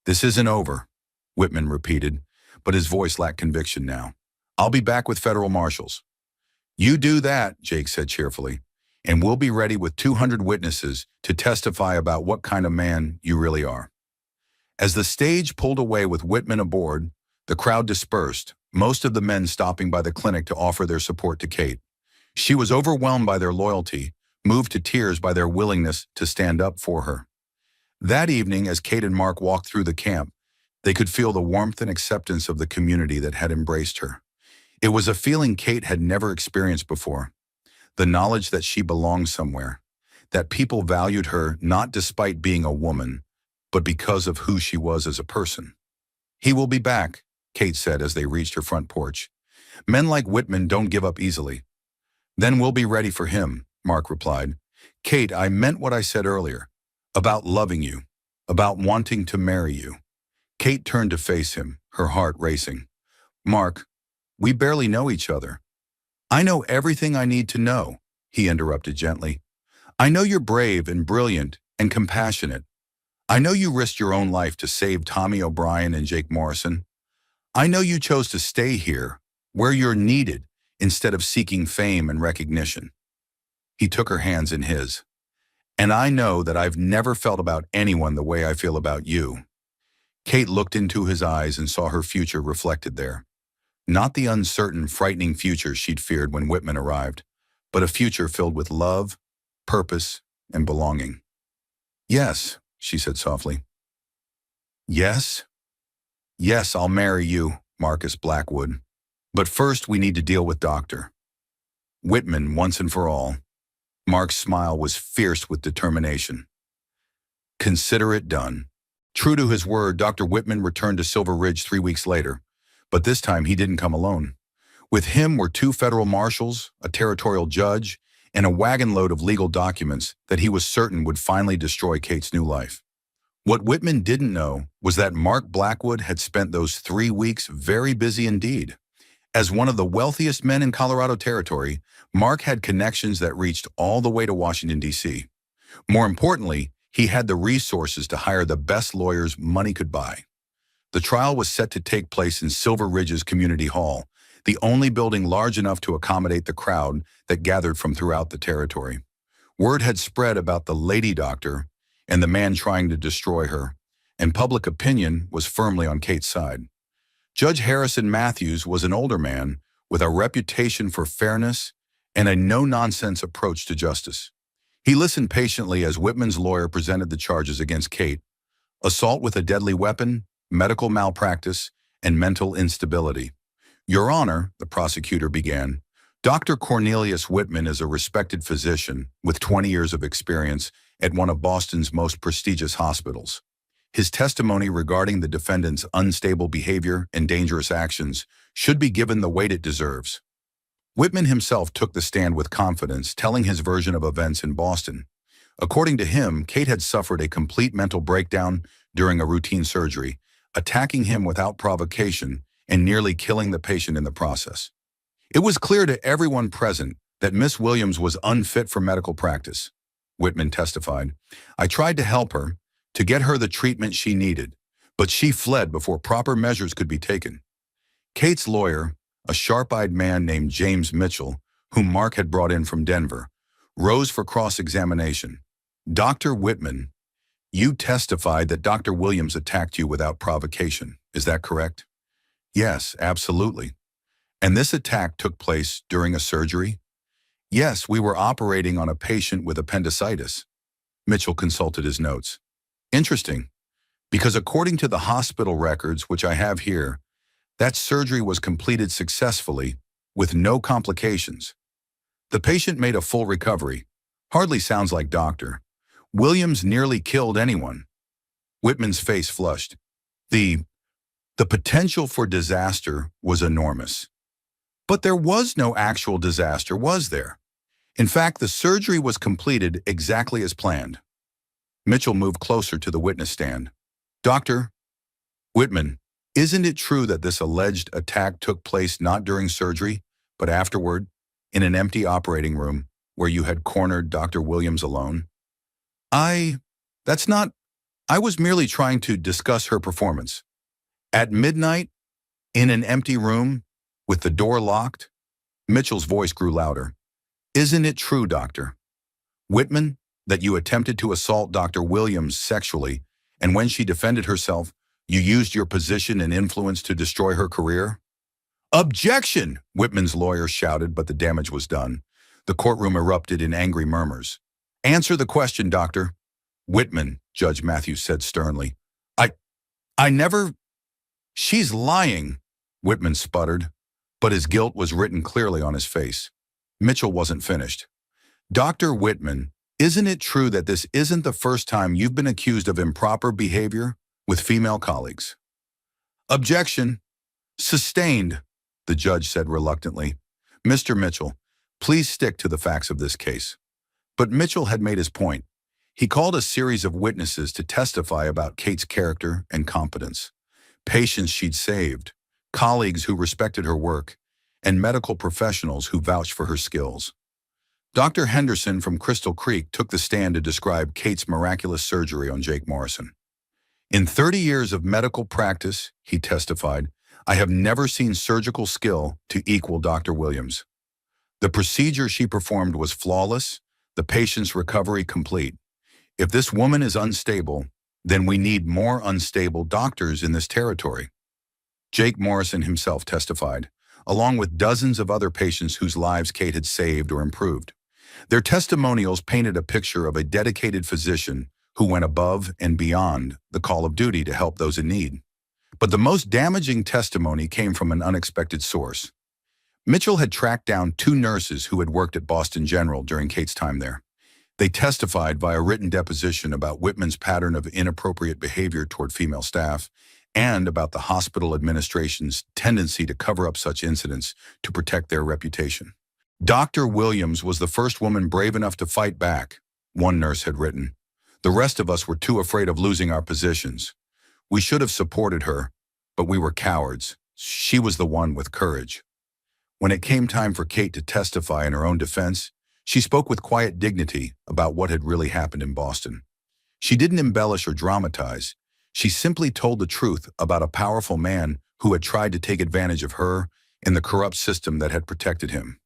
"This isn't over," Whitman repeated, but his voice lacked conviction now. "I'll be back with federal marshals." "You do that," Jake said cheerfully, "and we'll be ready with 200 witnesses to testify about what kind of man you really are." As the stage pulled away with Whitman aboard, the crowd dispersed, most of the men stopping by the clinic to offer their support to Kate. She was overwhelmed by their loyalty, moved to tears by their willingness to stand up for her. That evening, as Kate and Mark walked through the camp, they could feel the warmth and acceptance of the community that had embraced her. It was a feeling Kate had never experienced before, the knowledge that she belonged somewhere, that people valued her not despite being a woman, but because of who she was as a person. "He will be back," Kate said as they reached her front porch. "Men like Whitman don't give up easily." "Then we'll be ready for him," Mark replied. "Kate, I meant what I said earlier, about loving you, about wanting to marry you." Kate turned to face him, her heart racing. "Mark, we barely know each other." "I know everything I need to know," he interrupted gently. "I know you're brave and brilliant and compassionate. I know you risked your own life to save Tommy O'Brien and Jake Morrison. I know you chose to stay here, where you're needed, instead of seeking fame and recognition." He took her hands in his. "And I know that I've never felt about anyone the way I feel about you." Kate looked into his eyes and saw her future reflected there. Not the uncertain, frightening future she'd feared when Whitman arrived, but a future filled with love, purpose, and belonging. "Yes," she said softly. "Yes? Yes, I'll marry you, Marcus Blackwood. But first we need to deal with Dr. Whitman once and for all." Mark's smile was fierce with determination. "Consider it done." True to his word, Dr. Whitman returned to Silver Ridge 3 weeks later, but this time he didn't come alone. With him were 2 federal marshals, a territorial judge, and a wagon load of legal documents that he was certain would finally destroy Kate's new life. What Whitman didn't know was that Mark Blackwood had spent those 3 weeks very busy indeed. As one of the wealthiest men in Colorado Territory, Mark had connections that reached all the way to Washington, D.C. More importantly, he had the resources to hire the best lawyers money could buy. The trial was set to take place in Silver Ridge's Community Hall, the only building large enough to accommodate the crowd that gathered from throughout the territory. Word had spread about the lady doctor and the man trying to destroy her, and public opinion was firmly on Kate's side. Judge Harrison Matthews was an older man with a reputation for fairness and a no-nonsense approach to justice. He listened patiently as Whitman's lawyer presented the charges against Kate: assault with a deadly weapon, medical malpractice, and mental instability. "Your Honor," the prosecutor began, "Dr. Cornelius Whitman is a respected physician with 20 years of experience at one of Boston's most prestigious hospitals. His testimony regarding the defendant's unstable behavior and dangerous actions should be given the weight it deserves." Whitman himself took the stand with confidence, telling his version of events in Boston. According to him, Kate had suffered a complete mental breakdown during a routine surgery, attacking him without provocation and nearly killing the patient in the process. "It was clear to everyone present that Miss Williams was unfit for medical practice," Whitman testified. "I tried to help her, to get her the treatment she needed, but she fled before proper measures could be taken." Kate's lawyer, a sharp-eyed man named James Mitchell, whom Mark had brought in from Denver, rose for cross-examination. "Dr. Whitman, you testified that Dr. Williams attacked you without provocation. Is that correct?" "Yes, absolutely." "And this attack took place during a surgery?" "Yes, we were operating on a patient with appendicitis." Mitchell consulted his notes. "Interesting, because according to the hospital records, which I have here, that surgery was completed successfully with no complications. The patient made a full recovery. Hardly sounds like Dr. Williams nearly killed anyone." Whitman's face flushed. The potential for disaster was enormous. "But there was no actual disaster, was there? In fact, the surgery was completed exactly as planned." Mitchell moved closer to the witness stand. "Dr. Whitman, Isn't it true that this alleged attack took place not during surgery, but afterward, in an empty operating room where you had cornered Dr. Williams alone? I, that's not, I was merely trying to discuss her performance. At midnight, in an empty room, with the door locked, Mitchell's voice grew louder. Isn't it true, Doctor Whitman, that you attempted to assault Dr. Williams sexually, and when she defended herself, you used your position and influence to destroy her career? Objection! Whitman's lawyer shouted, but the damage was done. The courtroom erupted in angry murmurs. Answer the question, Doctor. Whitman, Judge Matthews said sternly. I never... She's lying, Whitman sputtered, but his guilt was written clearly on his face. Mitchell wasn't finished. Dr. Whitman, isn't it true that this isn't the first time you've been accused of improper behavior with female colleagues? Objection. Sustained, the judge said reluctantly. Mr. Mitchell, please stick to the facts of this case. But Mitchell had made his point. He called a series of witnesses to testify about Kate's character and competence. Patients she'd saved, colleagues who respected her work, and medical professionals who vouched for her skills. Dr. Henderson from Crystal Creek took the stand to describe Kate's miraculous surgery on Jake Morrison. In 30 years of medical practice, he testified, I have never seen surgical skill to equal Dr. Williams. The procedure she performed was flawless, the patient's recovery complete. If this woman is unstable, then we need more unstable doctors in this territory. Jake Morrison himself testified, along with dozens of other patients whose lives Kate had saved or improved. Their testimonials painted a picture of a dedicated physician who went above and beyond the call of duty to help those in need. But the most damaging testimony came from an unexpected source. Mitchell had tracked down 2 nurses who had worked at Boston General during Kate's time there. They testified via written deposition about Whitman's pattern of inappropriate behavior toward female staff and about the hospital administration's tendency to cover up such incidents to protect their reputation. Dr. Williams was the first woman brave enough to fight back, one nurse had written. The rest of us were too afraid of losing our positions. We should have supported her, but we were cowards. She was the one with courage. When it came time for Kate to testify in her own defense, she spoke with quiet dignity about what had really happened in Boston. She didn't embellish or dramatize. She simply told the truth about a powerful man who had tried to take advantage of her and the corrupt system that had protected him.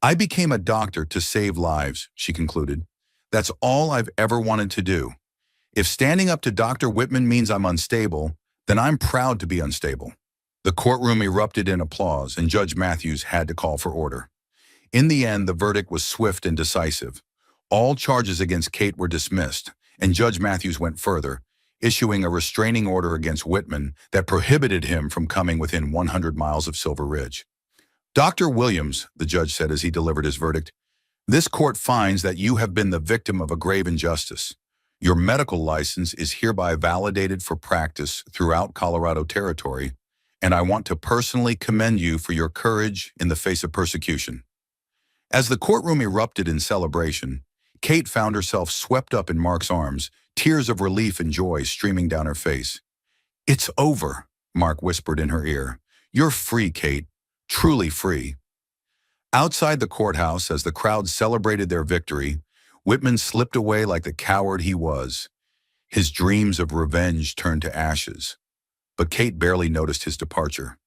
I became a doctor to save lives, she concluded. That's all I've ever wanted to do. If standing up to Dr. Whitman means I'm unstable, then I'm proud to be unstable. The courtroom erupted in applause, and Judge Matthews had to call for order. In the end, the verdict was swift and decisive. All charges against Kate were dismissed, and Judge Matthews went further, issuing a restraining order against Whitman that prohibited him from coming within 100 miles of Silver Ridge. Dr. Williams, the judge said as he delivered his verdict, this court finds that you have been the victim of a grave injustice. Your medical license is hereby validated for practice throughout Colorado territory, and I want to personally commend you for your courage in the face of persecution. As the courtroom erupted in celebration, Kate found herself swept up in Mark's arms, tears of relief and joy streaming down her face. It's over, Mark whispered in her ear. You're free, Kate, truly free. Outside the courthouse, as the crowd celebrated their victory, Whitman slipped away like the coward he was. His dreams of revenge turned to ashes. But Kate barely noticed his departure.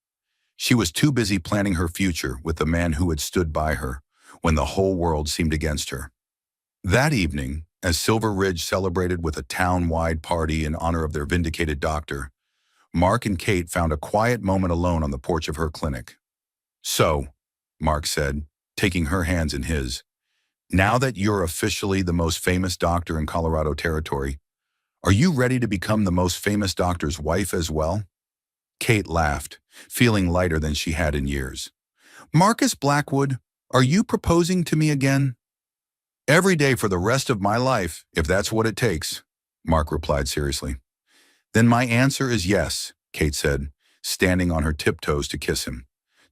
She was too busy planning her future with the man who had stood by her when the whole world seemed against her. That evening, as Silver Ridge celebrated with a town-wide party in honor of their vindicated doctor, Mark and Kate found a quiet moment alone on the porch of her clinic. So, Mark said, taking her hands in his, now that you're officially the most famous doctor in Colorado territory, are you ready to become the most famous doctor's wife as well? Kate laughed, feeling lighter than she had in years. Marcus Blackwood, are you proposing to me again? Every day for the rest of my life, if that's what it takes, Mark replied seriously. Then my answer is yes, Kate said, standing on her tiptoes to kiss him.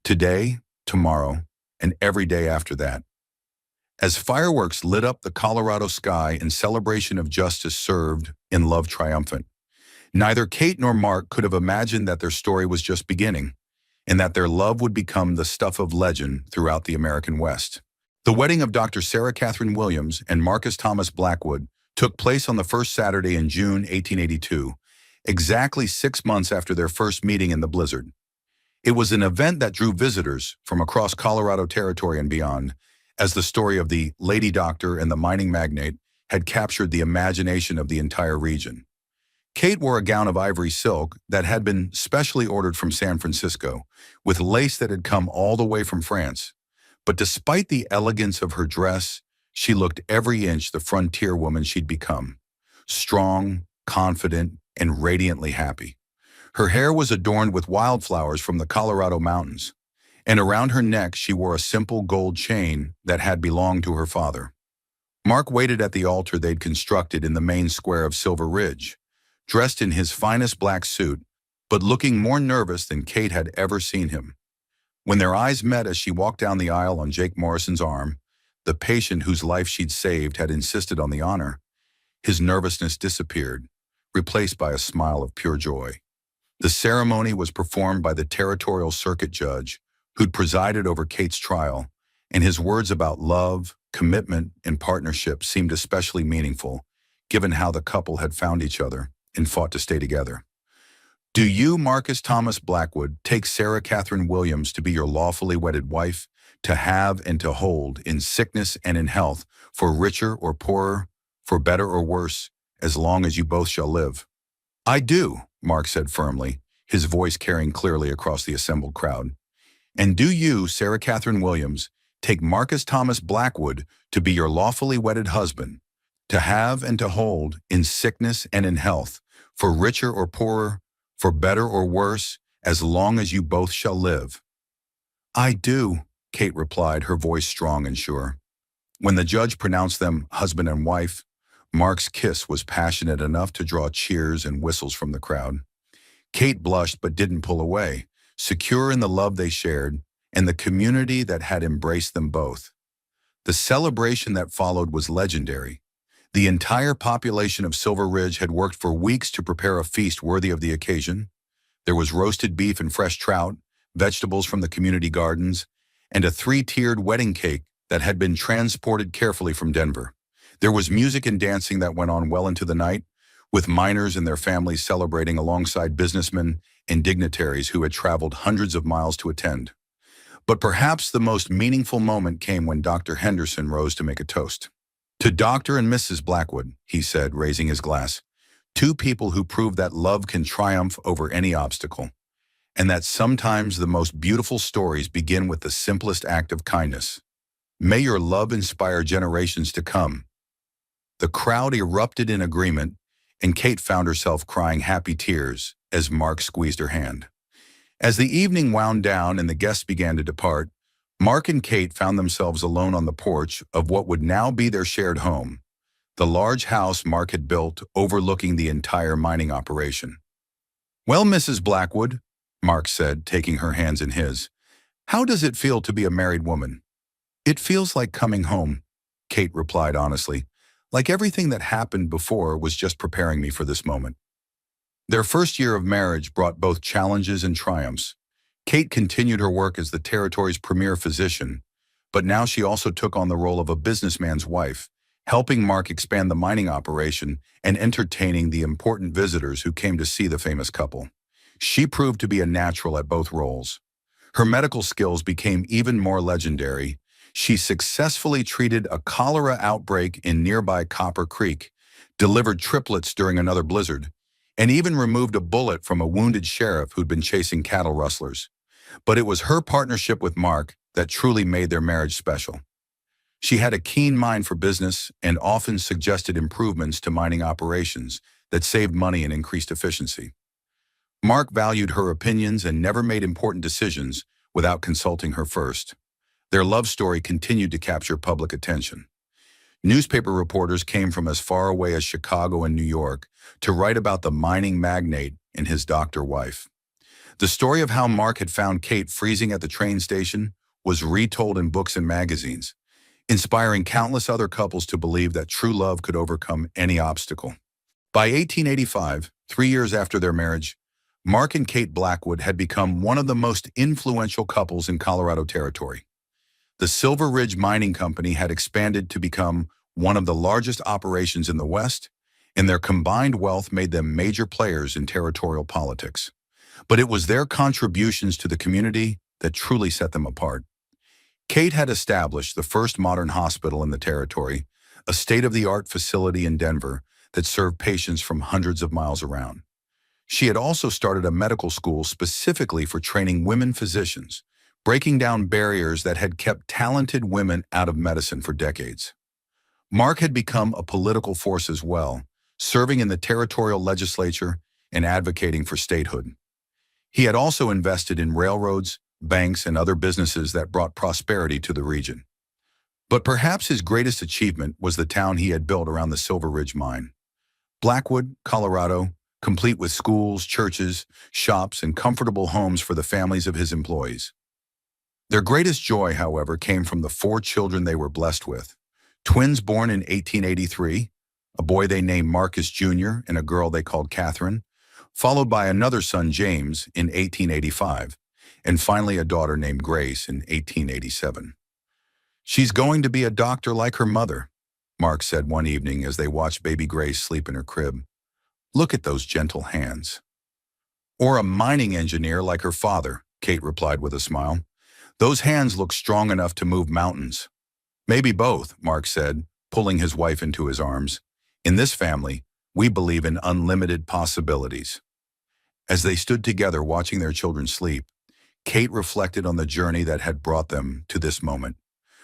Today, tomorrow, and every day after that. As fireworks lit up the Colorado sky in celebration of justice served in love triumphant, Neither Kate nor Mark could have imagined that their story was just beginning, and that their love would become the stuff of legend throughout the American West. The wedding of Dr. Sarah Catherine Williams and Marcus Thomas Blackwood took place on the first Saturday in June 1882, exactly 6 months after their first meeting in the blizzard. It was an event that drew visitors from across Colorado Territory and beyond, as the story of the lady doctor and the mining magnate had captured the imagination of the entire region. Kate wore a gown of ivory silk that had been specially ordered from San Francisco, with lace that had come all the way from France. But despite the elegance of her dress, she looked every inch the frontier woman she'd become. Strong, confident, and radiantly happy. Her hair was adorned with wildflowers from the Colorado mountains, and around her neck she wore a simple gold chain that had belonged to her father. Mark waited at the altar they'd constructed in the main square of Silver Ridge, dressed in his finest black suit, but looking more nervous than Kate had ever seen him. When their eyes met as she walked down the aisle on Jake Morrison's arm, the patient whose life she'd saved had insisted on the honor, his nervousness disappeared, replaced by a smile of pure joy. The ceremony was performed by the territorial circuit judge who'd presided over Kate's trial, and his words about love, commitment, and partnership seemed especially meaningful, given how the couple had found each other and fought to stay together. Do you, Marcus Thomas Blackwood, take Sarah Catherine Williams to be your lawfully wedded wife, to have and to hold, in sickness and in health, for richer or poorer, for better or worse, as long as you both shall live? I do, Mark said firmly, his voice carrying clearly across the assembled crowd. And do you, Sarah Catherine Williams, take Marcus Thomas Blackwood to be your lawfully wedded husband, to have and to hold, in sickness and in health, for richer or poorer, for better or worse, as long as you both shall live? I do, Kate replied, her voice strong and sure. When the judge pronounced them husband and wife, Mark's kiss was passionate enough to draw cheers and whistles from the crowd. Kate blushed but didn't pull away, secure in the love they shared and the community that had embraced them both. The celebration that followed was legendary. The entire population of Silver Ridge had worked for weeks to prepare a feast worthy of the occasion. There was roasted beef and fresh trout, vegetables from the community gardens, and a 3-tiered wedding cake that had been transported carefully from Denver. There was music and dancing that went on well into the night, with miners and their families celebrating alongside businessmen and dignitaries who had traveled hundreds of miles to attend. But perhaps the most meaningful moment came when Dr. Henderson rose to make a toast. To Dr. and Mrs. Blackwood, he said, raising his glass, two people who prove that love can triumph over any obstacle, and that sometimes the most beautiful stories begin with the simplest act of kindness. May your love inspire generations to come. The crowd erupted in agreement, and Kate found herself crying happy tears as Mark squeezed her hand. As the evening wound down and the guests began to depart, Mark and Kate found themselves alone on the porch of what would now be their shared home, the large house Mark had built overlooking the entire mining operation. "Well, Mrs. Blackwood," Mark said, taking her hands in his, "how does it feel to be a married woman?" "It feels like coming home," Kate replied honestly, "like everything that happened before was just preparing me for this moment." Their first year of marriage brought both challenges and triumphs. Kate continued her work as the territory's premier physician, but now she also took on the role of a businessman's wife, helping Mark expand the mining operation and entertaining the important visitors who came to see the famous couple. She proved to be a natural at both roles. Her medical skills became even more legendary. She successfully treated a cholera outbreak in nearby Copper Creek, delivered triplets during another blizzard, and even removed a bullet from a wounded sheriff who'd been chasing cattle rustlers. But it was her partnership with Mark that truly made their marriage special. She had a keen mind for business and often suggested improvements to mining operations that saved money and increased efficiency. Mark valued her opinions and never made important decisions without consulting her first. Their love story continued to capture public attention. Newspaper reporters came from as far away as Chicago and New York to write about the mining magnate and his doctor wife. The story of how Mark had found Kate freezing at the train station was retold in books and magazines, inspiring countless other couples to believe that true love could overcome any obstacle. By 1885, 3 years after their marriage, Mark and Kate Blackwood had become one of the most influential couples in Colorado Territory. The Silver Ridge Mining Company had expanded to become one of the largest operations in the West, and their combined wealth made them major players in territorial politics. But it was their contributions to the community that truly set them apart. Kate had established the first modern hospital in the territory, a state-of-the-art facility in Denver that served patients from hundreds of miles around. She had also started a medical school specifically for training women physicians, breaking down barriers that had kept talented women out of medicine for decades. Mark had become a political force as well, serving in the territorial legislature and advocating for statehood. He had also invested in railroads, banks, and other businesses that brought prosperity to the region. But perhaps his greatest achievement was the town he had built around the Silver Ridge mine. Blackwood, Colorado, complete with schools, churches, shops, and comfortable homes for the families of his employees. Their greatest joy, however, came from the 4 children they were blessed with. Twins born in 1883, a boy they named Marcus Jr. and a girl they called Catherine, followed by another son, James, in 1885, and finally a daughter named Grace in 1887. "She's going to be a doctor like her mother," Mark said one evening as they watched baby Grace sleep in her crib. "Look at those gentle hands." "Or a mining engineer like her father," Kate replied with a smile. "Those hands look strong enough to move mountains." "Maybe both," Mark said, pulling his wife into his arms. "In this family, we believe in unlimited possibilities." As they stood together watching their children sleep, Kate reflected on the journey that had brought them to this moment.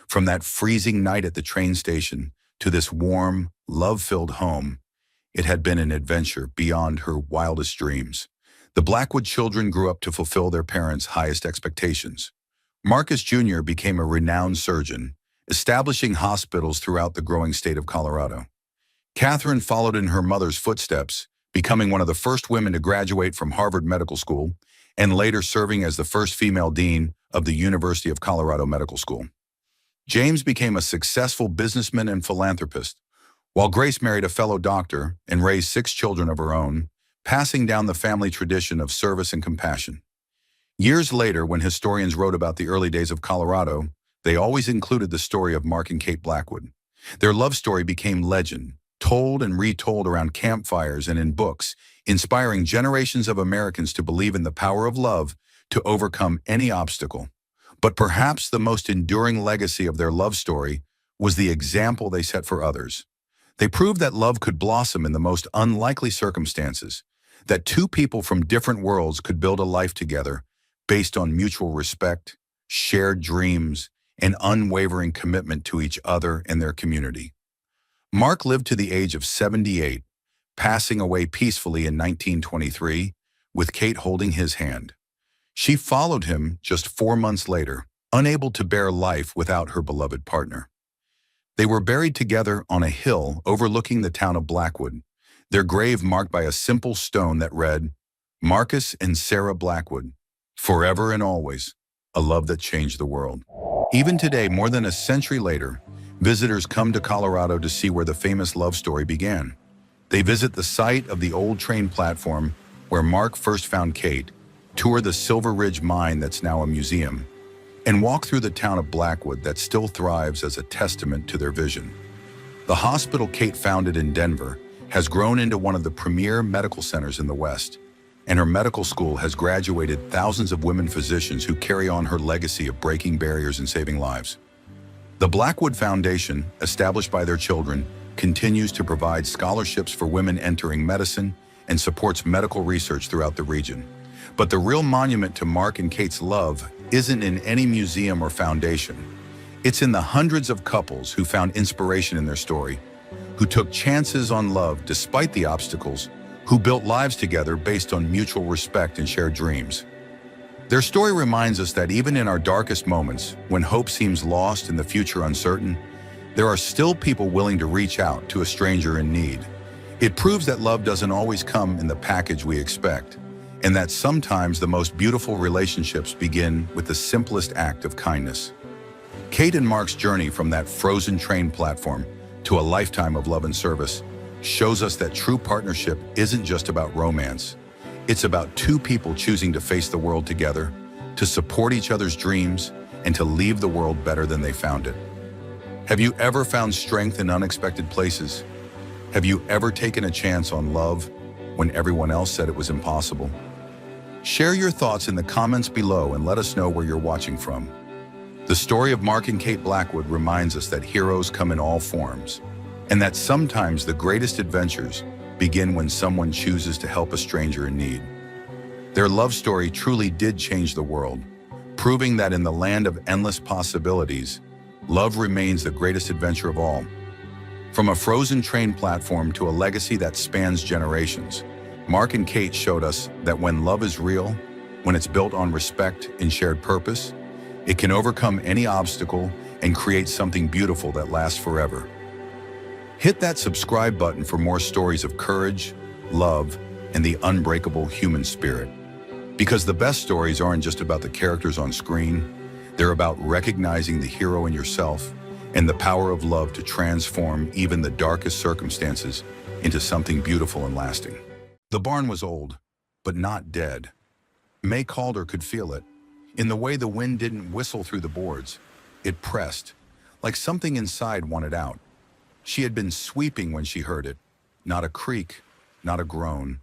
From that freezing night at the train station to this warm, love-filled home, it had been an adventure beyond her wildest dreams. The Blackwood children grew up to fulfill their parents' highest expectations. Marcus Jr. became a renowned surgeon, establishing hospitals throughout the growing state of Colorado. Catherine followed in her mother's footsteps, becoming one of the first women to graduate from Harvard Medical School and later serving as the first female dean of the University of Colorado Medical School. James became a successful businessman and philanthropist, while Grace married a fellow doctor and raised 6 children of her own, passing down the family tradition of service and compassion. Years later, when historians wrote about the early days of Colorado, they always included the story of Mark and Kate Blackwood. Their love story became legend, told and retold around campfires and in books, inspiring generations of Americans to believe in the power of love to overcome any obstacle. But perhaps the most enduring legacy of their love story was the example they set for others. They proved that love could blossom in the most unlikely circumstances, that 2 people from different worlds could build a life together based on mutual respect, shared dreams, and unwavering commitment to each other and their community. Mark lived to the age of 78, passing away peacefully in 1923, with Kate holding his hand. She followed him just 4 months later, unable to bear life without her beloved partner. They were buried together on a hill overlooking the town of Blackwood, their grave marked by a simple stone that read, "Marcus and Sarah Blackwood, forever and always, a love that changed the world." Even today, more than a century later, visitors come to Colorado to see where the famous love story began. They visit the site of the old train platform where Mark first found Kate, tour the Silver Ridge mine that's now a museum, and walk through the town of Blackwood that still thrives as a testament to their vision. The hospital Kate founded in Denver has grown into one of the premier medical centers in the West, and her medical school has graduated thousands of women physicians who carry on her legacy of breaking barriers and saving lives. The Blackwood Foundation, established by their children, continues to provide scholarships for women entering medicine and supports medical research throughout the region. But the real monument to Mark and Kate's love isn't in any museum or foundation. It's in the hundreds of couples who found inspiration in their story, who took chances on love despite the obstacles, who built lives together based on mutual respect and shared dreams. Their story reminds us that even in our darkest moments, when hope seems lost and the future uncertain, there are still people willing to reach out to a stranger in need. It proves that love doesn't always come in the package we expect, and that sometimes the most beautiful relationships begin with the simplest act of kindness. Kate and Mark's journey from that frozen train platform to a lifetime of love and service shows us that true partnership isn't just about romance. It's about two people choosing to face the world together, to support each other's dreams, and to leave the world better than they found it. Have you ever found strength in unexpected places? Have you ever taken a chance on love when everyone else said it was impossible? Share your thoughts in the comments below and let us know where you're watching from. The story of Mark and Kate Blackwood reminds us that heroes come in all forms, and that sometimes the greatest adventures begin when someone chooses to help a stranger in need. Their love story truly did change the world, proving that in the land of endless possibilities, love remains the greatest adventure of all. From a frozen train platform to a legacy that spans generations, Mark and Kate showed us that when love is real, when it's built on respect and shared purpose, it can overcome any obstacle and create something beautiful that lasts forever. Hit that subscribe button for more stories of courage, love, and the unbreakable human spirit. Because the best stories aren't just about the characters on screen, they're about recognizing the hero in yourself and the power of love to transform even the darkest circumstances into something beautiful and lasting. The barn was old, but not dead. May Calder could feel it. In the way the wind didn't whistle through the boards, it pressed, like something inside wanted out. She had been sweeping when she heard it. Not a creak, not a groan.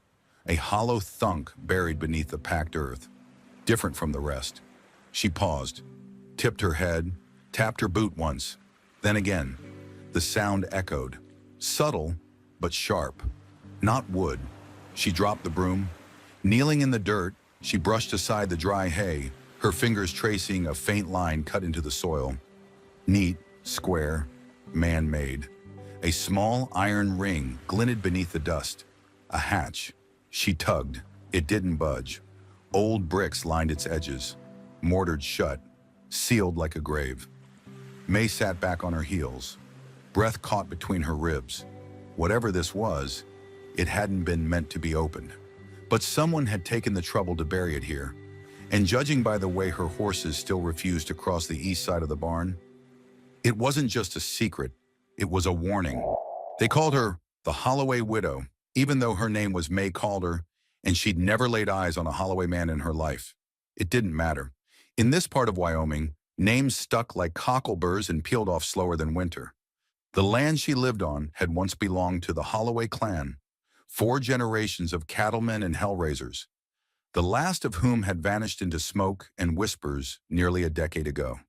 A hollow thunk buried beneath the packed earth, different from the rest. She paused, tipped her head, tapped her boot once. Then again, the sound echoed, subtle but sharp. Not wood. She dropped the broom. Kneeling in the dirt, she brushed aside the dry hay, her fingers tracing a faint line cut into the soil. Neat, square, man-made. A small iron ring glinted beneath the dust. A hatch. She tugged. It didn't budge. Old bricks lined its edges, mortared shut, sealed like a grave. May sat back on her heels, breath caught between her ribs. Whatever this was, it hadn't been meant to be opened. But someone had taken the trouble to bury it here, and judging by the way her horses still refused to cross the east side of the barn, it wasn't just a secret, it was a warning. They called her the Holloway Widow, even though her name was May Calder, and she'd never laid eyes on a Holloway man in her life. It didn't matter. In this part of Wyoming, names stuck like cockleburrs and peeled off slower than winter. The land she lived on had once belonged to the Holloway clan, 4 generations of cattlemen and hellraisers, the last of whom had vanished into smoke and whispers nearly a decade ago.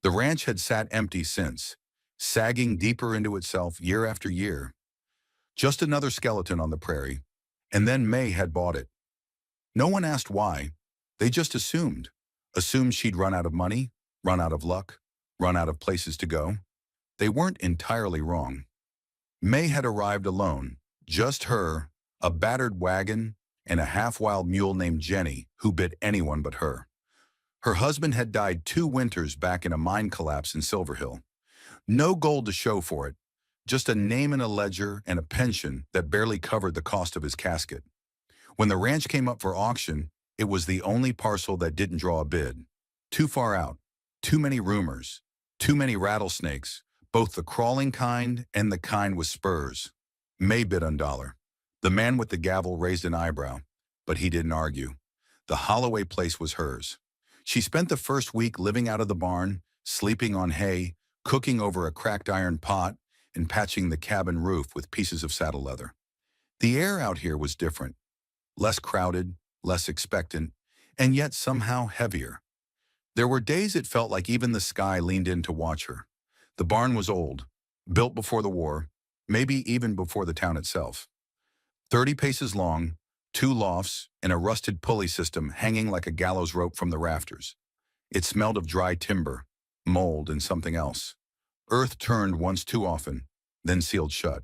The ranch had sat empty since, sagging deeper into itself year after year. Just another skeleton on the prairie, and then May had bought it. No one asked why. They just assumed she'd run out of money, run out of luck, run out of places to go. They weren't entirely wrong. May had arrived alone, just her, a battered wagon, and a half-wild mule named Jenny, who bit anyone but her. Her husband had died 2 winters back in a mine collapse in Silverhill. No gold to show for it, just a name in a ledger and a pension that barely covered the cost of his casket. When the ranch came up for auction, it was the only parcel that didn't draw a bid. Too far out, too many rumors, too many rattlesnakes, both the crawling kind and the kind with spurs. May bid on $1. The man with the gavel raised an eyebrow, but he didn't argue. The Holloway place was hers. She spent the first week living out of the barn, sleeping on hay, cooking over a cracked iron pot, and patching the cabin roof with pieces of saddle leather. The air out here was different, less crowded, less expectant, and yet somehow heavier. There were days it felt like even the sky leaned in to watch her. The barn was old, built before the war, maybe even before the town itself. 30 paces long, 2 lofts, and a rusted pulley system hanging like a gallows rope from the rafters. It smelled of dry timber, mold, and something else. Earth turned once too often, then sealed shut.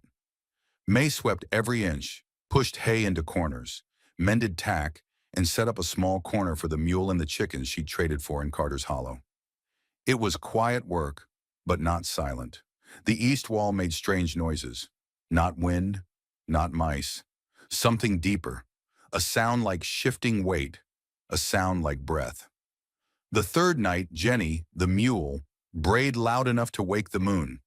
May swept every inch, pushed hay into corners, mended tack, and set up a small corner for the mule and the chickens she'd traded for in Carter's Hollow. It was quiet work, but not silent. The east wall made strange noises. Not wind, not mice. Something deeper. A sound like shifting weight. A sound like breath. The third night, Jenny, the mule, brayed loud enough to wake the moon.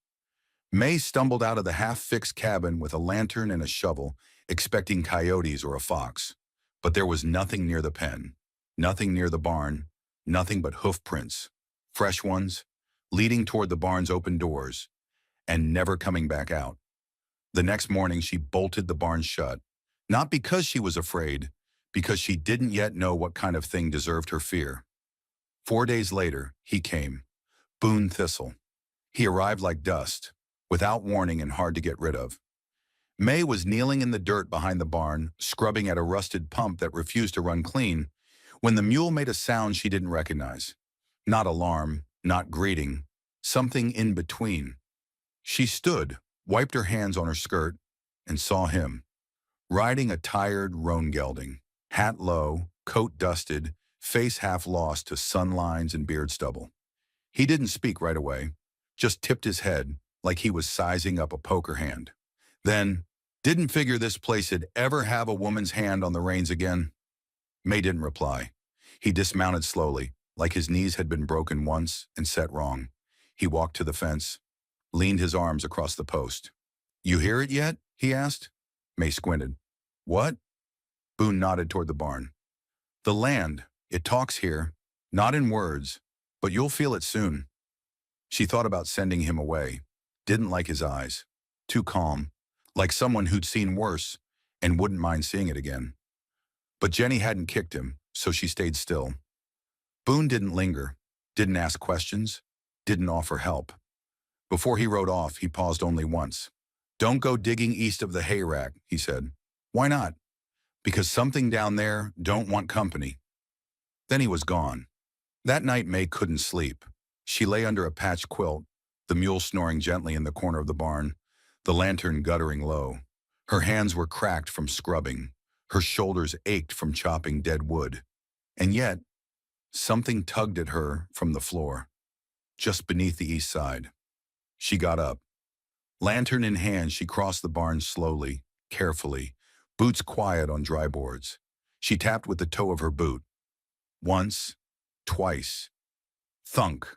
May stumbled out of the half-fixed cabin with a lantern and a shovel, expecting coyotes or a fox. But there was nothing near the pen, nothing near the barn, nothing but hoof prints, fresh ones, leading toward the barn's open doors, and never coming back out. The next morning she bolted the barn shut, not because she was afraid, because she didn't yet know what kind of thing deserved her fear. 4 days later, he came. Boone Thistle. He arrived like dust, without warning and hard to get rid of. May was kneeling in the dirt behind the barn, scrubbing at a rusted pump that refused to run clean, when the mule made a sound she didn't recognize. Not alarm, not greeting, something in between. She stood, wiped her hands on her skirt, and saw him, riding a tired roan gelding, hat low, coat dusted, face half lost to sun lines and beard stubble. He didn't speak right away, just tipped his head like he was sizing up a poker hand. Then, didn't figure this place would ever have a woman's hand on the reins again. May didn't reply. He dismounted slowly, like his knees had been broken once and set wrong. He walked to the fence, leaned his arms across the post. "You hear it yet?" he asked. May squinted. "What?" Boone nodded toward the barn. "The land, it talks here, not in words, but you'll feel it soon." She thought about sending him away. Didn't like his eyes. Too calm, like someone who'd seen worse and wouldn't mind seeing it again. But Jenny hadn't kicked him, so she stayed still. Boone didn't linger, didn't ask questions, didn't offer help. Before he rode off, he paused only once. "Don't go digging east of the hay rack," he said. "Why not?" "Because something down there don't want company." Then he was gone. That night May couldn't sleep. She lay under a patched quilt, the mule snoring gently in the corner of the barn, the lantern guttering low. Her hands were cracked from scrubbing. Her shoulders ached from chopping dead wood. And yet, something tugged at her from the floor, just beneath the east side. She got up. Lantern in hand, she crossed the barn slowly, carefully, boots quiet on dry boards. She tapped with the toe of her boot. Once, twice. Thunk.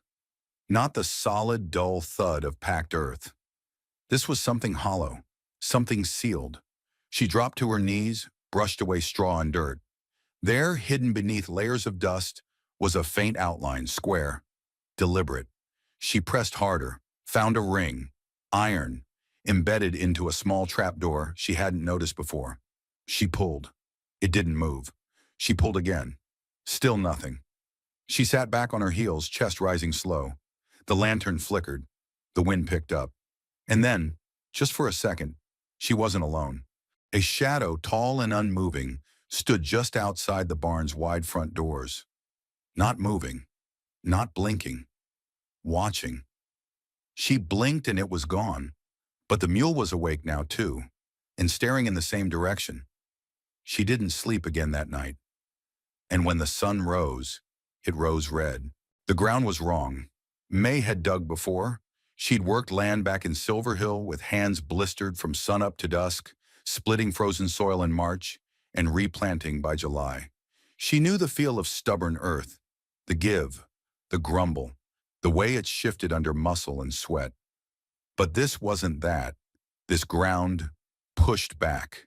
Not the solid, dull thud of packed earth. This was something hollow, something sealed. She dropped to her knees, brushed away straw and dirt. There, hidden beneath layers of dust, was a faint outline, square, deliberate. She pressed harder, found a ring, iron, embedded into a small trapdoor she hadn't noticed before. She pulled. It didn't move. She pulled again. Still nothing. She sat back on her heels, chest rising slow. The lantern flickered. The wind picked up. And then, just for a second, she wasn't alone. A shadow, tall and unmoving, stood just outside the barn's wide front doors. Not moving. Not blinking. Watching. She blinked and it was gone. But the mule was awake now too, and staring in the same direction. She didn't sleep again that night. And when the sun rose, it rose red. The ground was wrong. May had dug before. She'd worked land back in Silver Hill with hands blistered from sunup to dusk, splitting frozen soil in March and replanting by July. She knew the feel of stubborn earth, the give, the grumble, the way it shifted under muscle and sweat. But this wasn't that. This ground pushed back.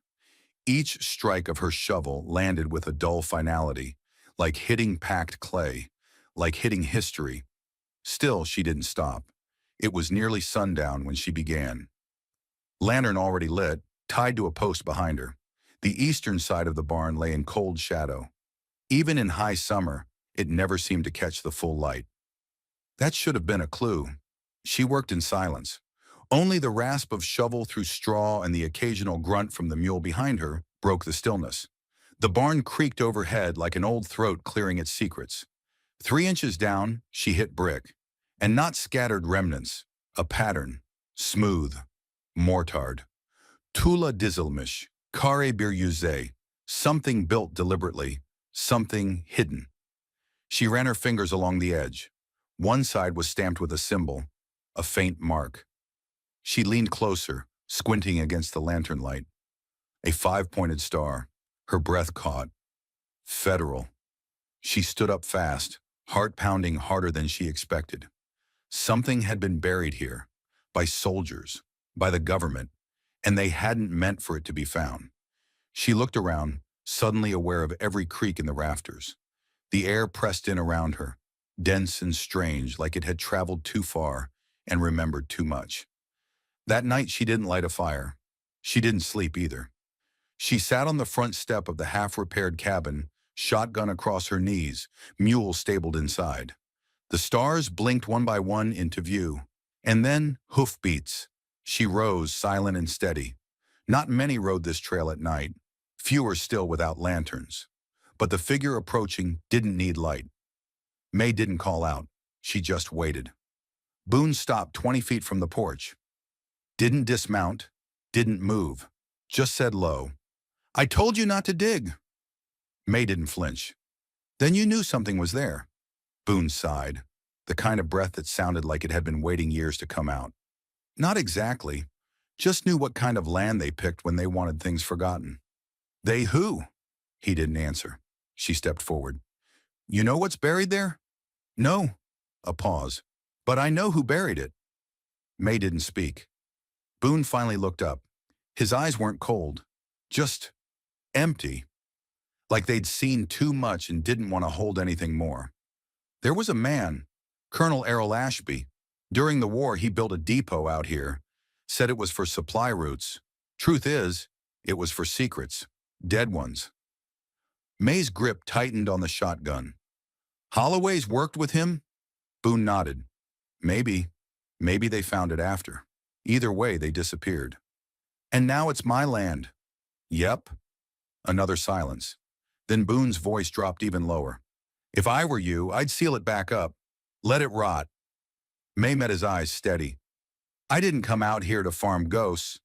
Each strike of her shovel landed with a dull finality, like hitting packed clay, like hitting history. Still, she didn't stop. It was nearly sundown when she began. Lantern already lit, tied to a post behind her. The eastern side of the barn lay in cold shadow. Even in high summer, it never seemed to catch the full light. That should have been a clue. She worked in silence. Only the rasp of shovel through straw and the occasional grunt from the mule behind her broke the stillness. The barn creaked overhead like an old throat clearing its secrets. 3 inches down, she hit brick. And not scattered remnants, a pattern, smooth, mortared. Tula dizilmish, kare bir yüze, something built deliberately, something hidden. She ran her fingers along the edge. One side was stamped with a symbol, a faint mark. She leaned closer, squinting against the lantern light. A 5-pointed star, her breath caught. Federal. She stood up fast, heart pounding harder than she expected. Something had been buried here, by soldiers, by the government, and they hadn't meant for it to be found. She looked around, suddenly aware of every creak in the rafters. The air pressed in around her, dense and strange, like it had traveled too far and remembered too much. That night she didn't light a fire. She didn't sleep either. She sat on the front step of the half-repaired cabin, shotgun across her knees, mule stabled inside. The stars blinked one by one into view, and then hoofbeats. She rose, silent and steady. Not many rode this trail at night, fewer still without lanterns. But the figure approaching didn't need light. May didn't call out. She just waited. Boone stopped 20 feet from the porch. Didn't dismount, didn't move, just said low, "I told you not to dig." May didn't flinch. "Then you knew something was there." Boone sighed, the kind of breath that sounded like it had been waiting years to come out. "Not exactly. Just knew what kind of land they picked when they wanted things forgotten." "They who?" He didn't answer. She stepped forward. "You know what's buried there?" "No." A pause. "But I know who buried it." May didn't speak. Boone finally looked up. His eyes weren't cold, just empty, like they'd seen too much and didn't want to hold anything more. "There was a man, Colonel Errol Ashby. During the war, he built a depot out here, said it was for supply routes. Truth is, it was for secrets, dead ones." May's grip tightened on the shotgun. "Holloway's worked with him?" Boone nodded. "Maybe. Maybe they found it after. Either way, they disappeared." "And now it's my land." "Yep." Another silence. Then Boone's voice dropped even lower. "If I were you, I'd seal it back up. Let it rot." May met his eyes steady. "I didn't come out here to farm ghosts."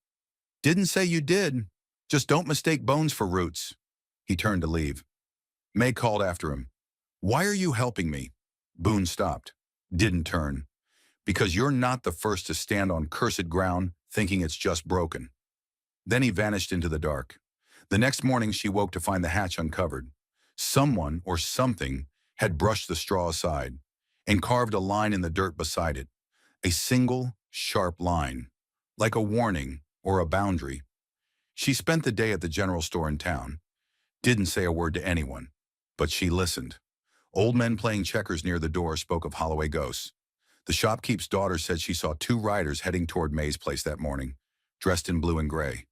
"Didn't say you did. Just don't mistake bones for roots." He turned to leave. May called after him. "Why are you helping me?" Boone stopped. Didn't turn. "Because you're not the first to stand on cursed ground thinking it's just broken." Then he vanished into the dark. The next morning she woke to find the hatch uncovered. Someone or something had brushed the straw aside and carved a line in the dirt beside it. A single, sharp line, like a warning or a boundary. She spent the day at the general store in town. Didn't say a word to anyone, but she listened. Old men playing checkers near the door spoke of Holloway ghosts. The shopkeep's daughter said she saw two riders heading toward May's place that morning, dressed in blue and gray.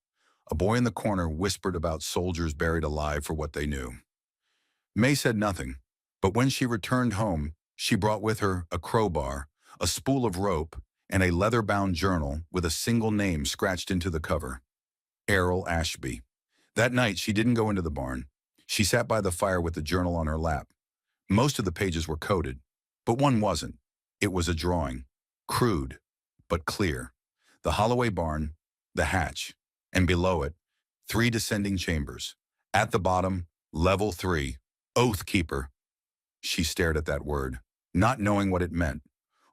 A boy in the corner whispered about soldiers buried alive for what they knew. May said nothing, but when she returned home, she brought with her a crowbar, a spool of rope, and a leather-bound journal with a single name scratched into the cover. Errol Ashby. That night, she didn't go into the barn. She sat by the fire with the journal on her lap. Most of the pages were coded, but one wasn't. It was a drawing, crude, but clear. The Holloway barn, the hatch, and below it, 3 descending chambers. At the bottom, level 3, Oath Keeper. She stared at that word, not knowing what it meant,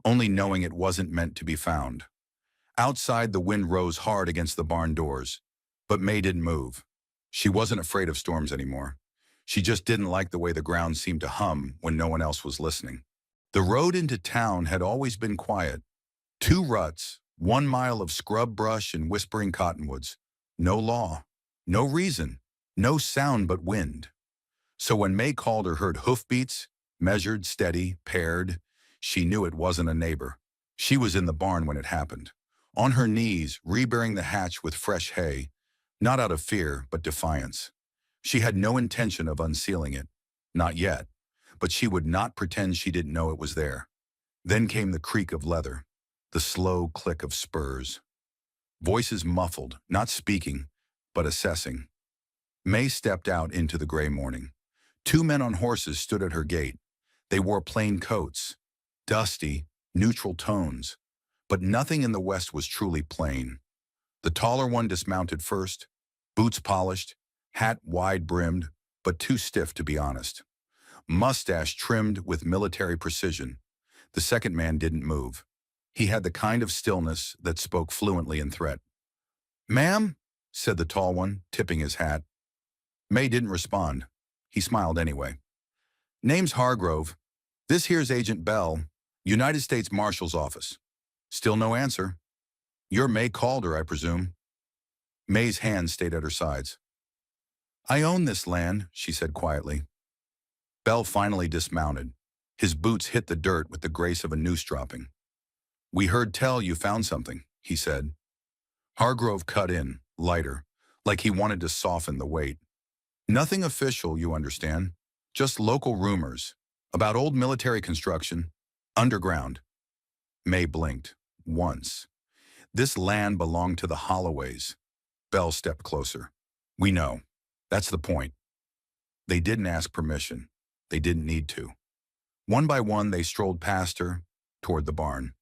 only knowing it wasn't meant to be found. Outside, the wind rose hard against the barn doors, but May didn't move. She wasn't afraid of storms anymore. She just didn't like the way the ground seemed to hum when no one else was listening. The road into town had always been quiet. 2 ruts, 1 mile of scrub brush and whispering cottonwoods. No law, no reason, no sound but wind. So when May called or heard hoofbeats, measured, steady, paired, she knew it wasn't a neighbor. She was in the barn when it happened, on her knees, reburying the hatch with fresh hay, not out of fear, but defiance. She had no intention of unsealing it, not yet, but she would not pretend she didn't know it was there. Then came the creak of leather, the slow click of spurs. Voices muffled, not speaking, but assessing. May stepped out into the gray morning. 2 men on horses stood at her gate. They wore plain coats, dusty, neutral tones, but nothing in the West was truly plain. The taller one dismounted first, boots polished, hat wide-brimmed, but too stiff to be honest. Mustache trimmed with military precision. The second man didn't move. He had the kind of stillness that spoke fluently in threat. "Ma'am?" said the tall one, tipping his hat. May didn't respond. He smiled anyway. "Name's Hargrove. This here's Agent Bell, United States Marshal's office." Still no answer. You're May Calder, I presume. May's hand stayed at her sides. I own this land, she said quietly. Bell finally dismounted. His boots hit the dirt with the grace of a noose dropping. We heard tell you found something, he said. Hargrove cut in, lighter, like he wanted to soften the weight. Nothing official, you understand. Just local rumors about old military construction, underground. May blinked, once. This land belonged to the Holloways. Bell stepped closer. We know. That's the point. They didn't ask permission. They didn't need to. One by one, they strolled past her, toward the barn.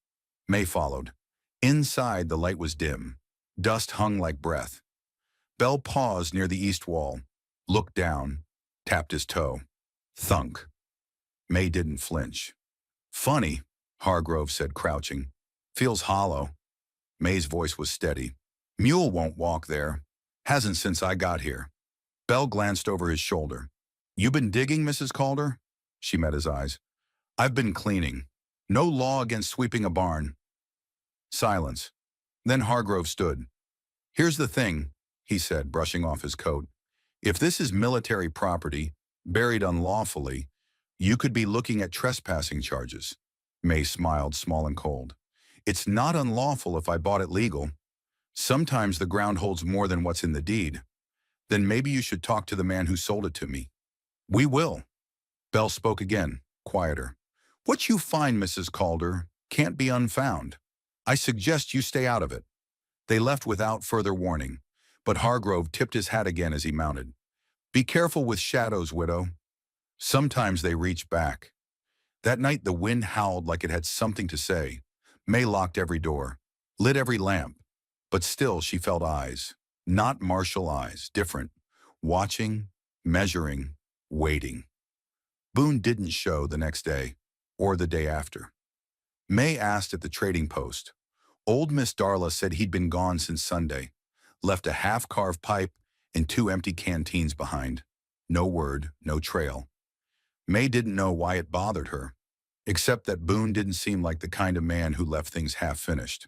May followed. Inside, the light was dim. Dust hung like breath. Bell paused near the east wall, looked down, tapped his toe. Thunk. May didn't flinch. Funny, Hargrove said, crouching. Feels hollow. May's voice was steady. Mule won't walk there. Hasn't since I got here. Bell glanced over his shoulder. You been digging, Mrs. Calder? She met his eyes. I've been cleaning. No law against sweeping a barn. Silence. Then Hargrove stood. Here's the thing, he said, brushing off his coat. If this is military property, buried unlawfully, you could be looking at trespassing charges. May smiled, small and cold. It's not unlawful if I bought it legal. Sometimes the ground holds more than what's in the deed. Then maybe you should talk to the man who sold it to me. We will. Bell spoke again, quieter. What you find, Mrs. Calder, can't be unfound. I suggest you stay out of it. They left without further warning, but Hargrove tipped his hat again as he mounted. Be careful with shadows, widow. Sometimes they reach back. That night the wind howled like it had something to say. May locked every door, lit every lamp, but still she felt eyes. Not martial eyes, different. Watching, measuring, waiting. Boone didn't show the next day, or the day after. May asked at the trading post. Old Miss Darla said he'd been gone since Sunday, left a half-carved pipe and 2 empty canteens behind. No word, no trail. May didn't know why it bothered her, except that Boone didn't seem like the kind of man who left things half-finished.